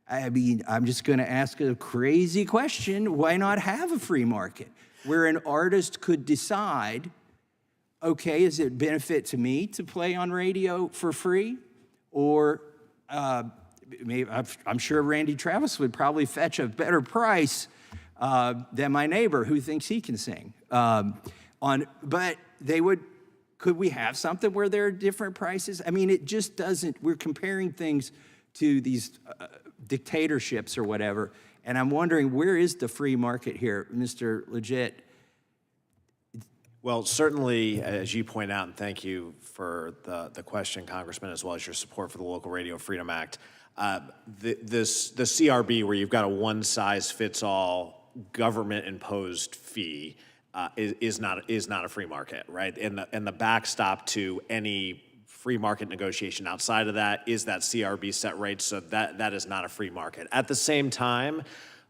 I'm just going to ask a crazy question: why not have a free market where an artist could decide, okay, is it benefit to me to play on radio for free? Or I'm sure Randy Travis would probably fetch a better price than my neighbor who thinks he can sing. But they would, could we have something where there are different prices? It just doesn't, we're comparing things to these dictatorships or whatever, and I'm wondering, where is the free market here, Mr. Leggett? Well, certainly, as you point out, and thank you for the question, Congressman, as well as your support for the Local Radio Freedom Act, the CRB, where you've got a one-size-fits-all government-imposed fee, is not a free market, right? And the backstop to any free market negotiation outside of that is that CRB set rate, so that is not a free market. At the same time,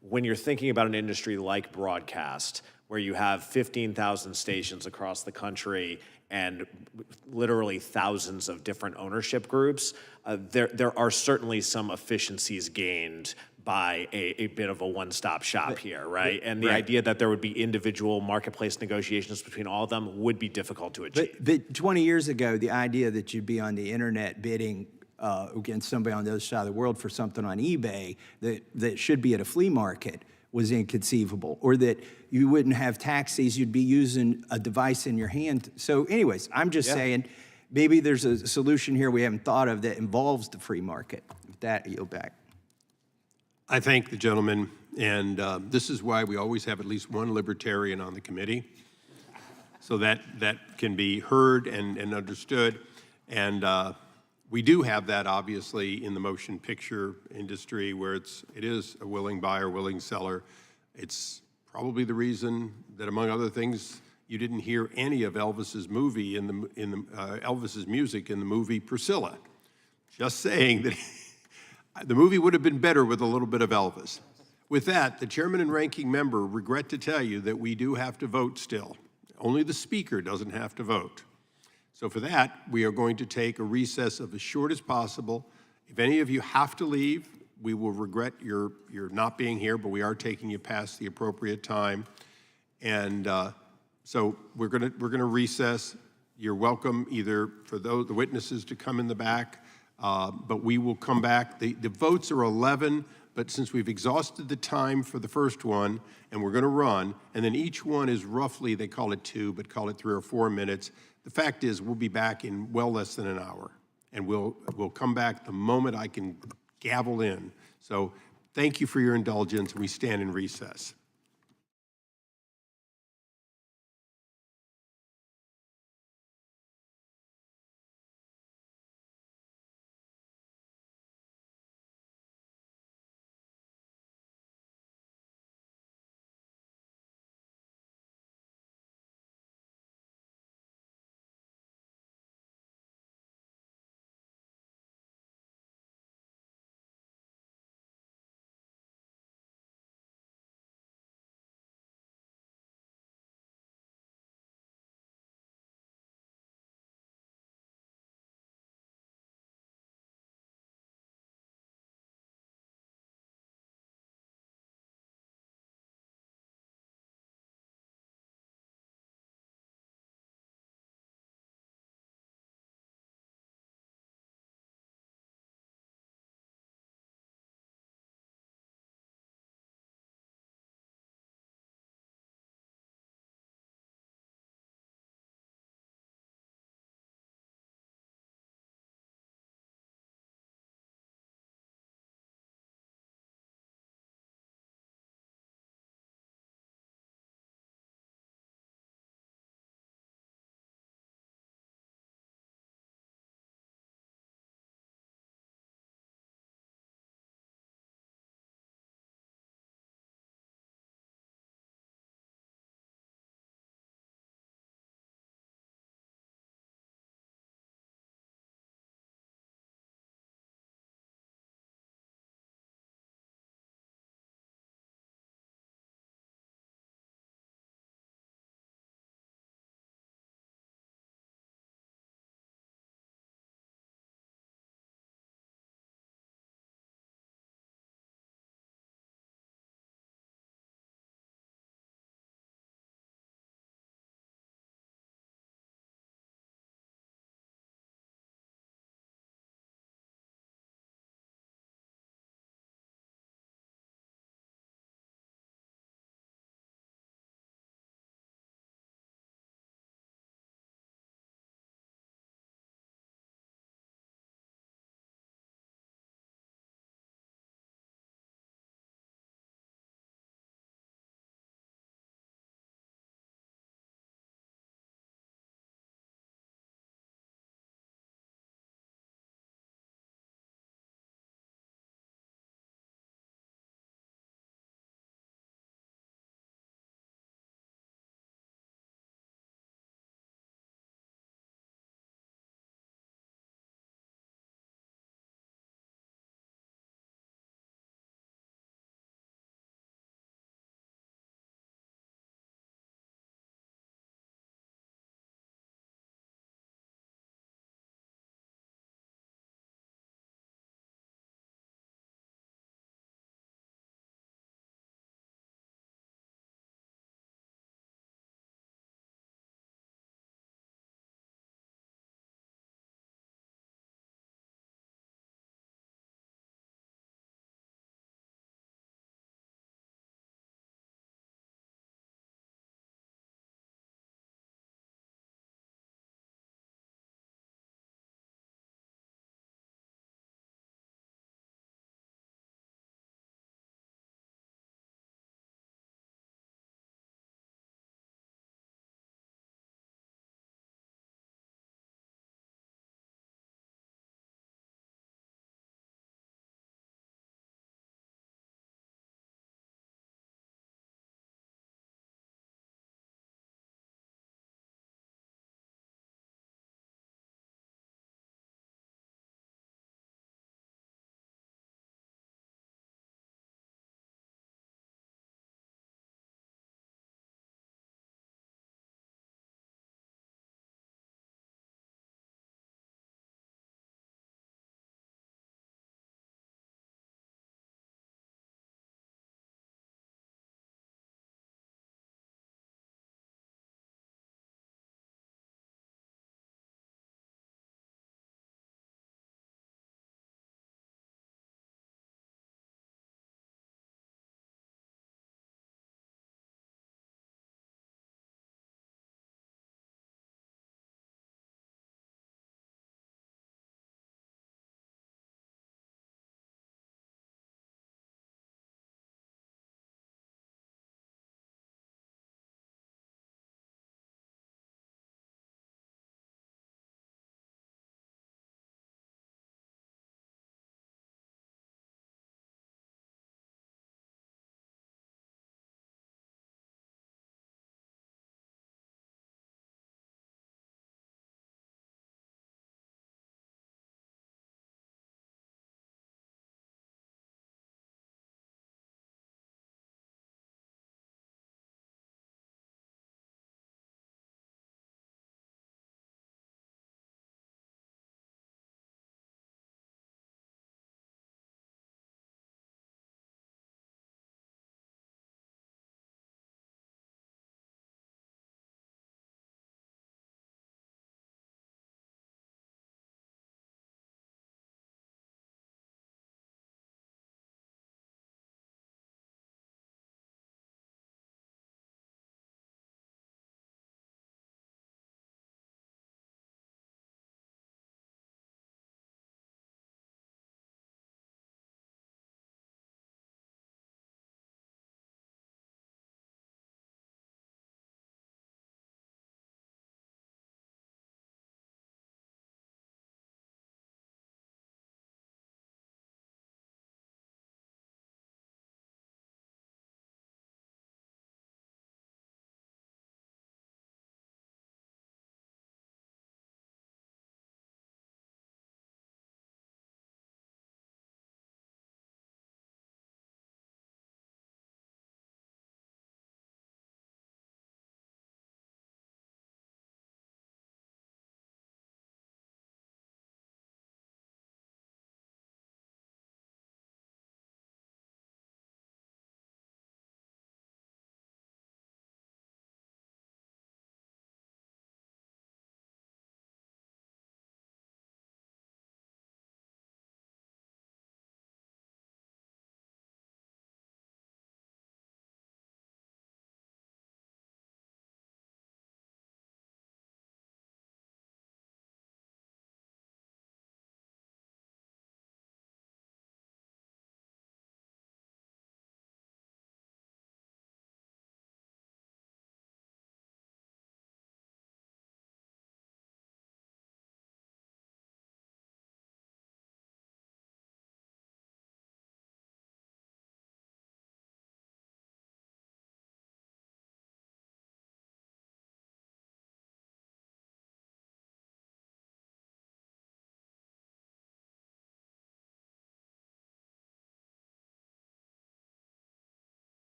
when you're thinking about an industry like broadcast, where you have 15,000 stations across the country and literally thousands of different ownership groups, there are certainly some efficiencies gained by a bit of a one-stop shop here, right? And the idea that there would be individual marketplace negotiations between all of them would be difficult to achieve. But 20 years ago, the idea that you'd be on the internet bidding against somebody on the other side of the world for something on eBay that should be at a flea market was inconceivable, or that you wouldn't have taxis, you'd be using a device in your hand. So anyways, I'm just saying, maybe there's a solution here we haven't thought of that involves the free market. With that, I yield back. I thank the gentleman, and this is why we always have at least one libertarian on the committee, so that can be heard and understood. And we do have that, obviously, in the motion picture industry, where it is a willing buyer, willing seller. It's probably the reason that, among other things, you didn't hear any of Elvis's movie Elvis's music in the movie Priscilla. Just saying that the movie would have been better with a little bit of Elvis. With that, the chairman and ranking member regret to tell you that we do have to vote still. Only the speaker doesn't have to vote. So for that, we are going to take a recess of as short as possible. If any of you have to leave, we will regret your not being here, but we are taking you past the appropriate time. And so we're gonna recess. You're welcome either for the witnesses to come in the back, but we will come back. The votes are 11, but since we've exhausted the time for the first one, and we're gonna run, and then each one is roughly, they call it 2, but call it 3 or 4 minutes. The fact is, we'll be back in well less than an hour, and we'll come back the moment I can gavel in. So thank you for your indulgence. We stand in recess.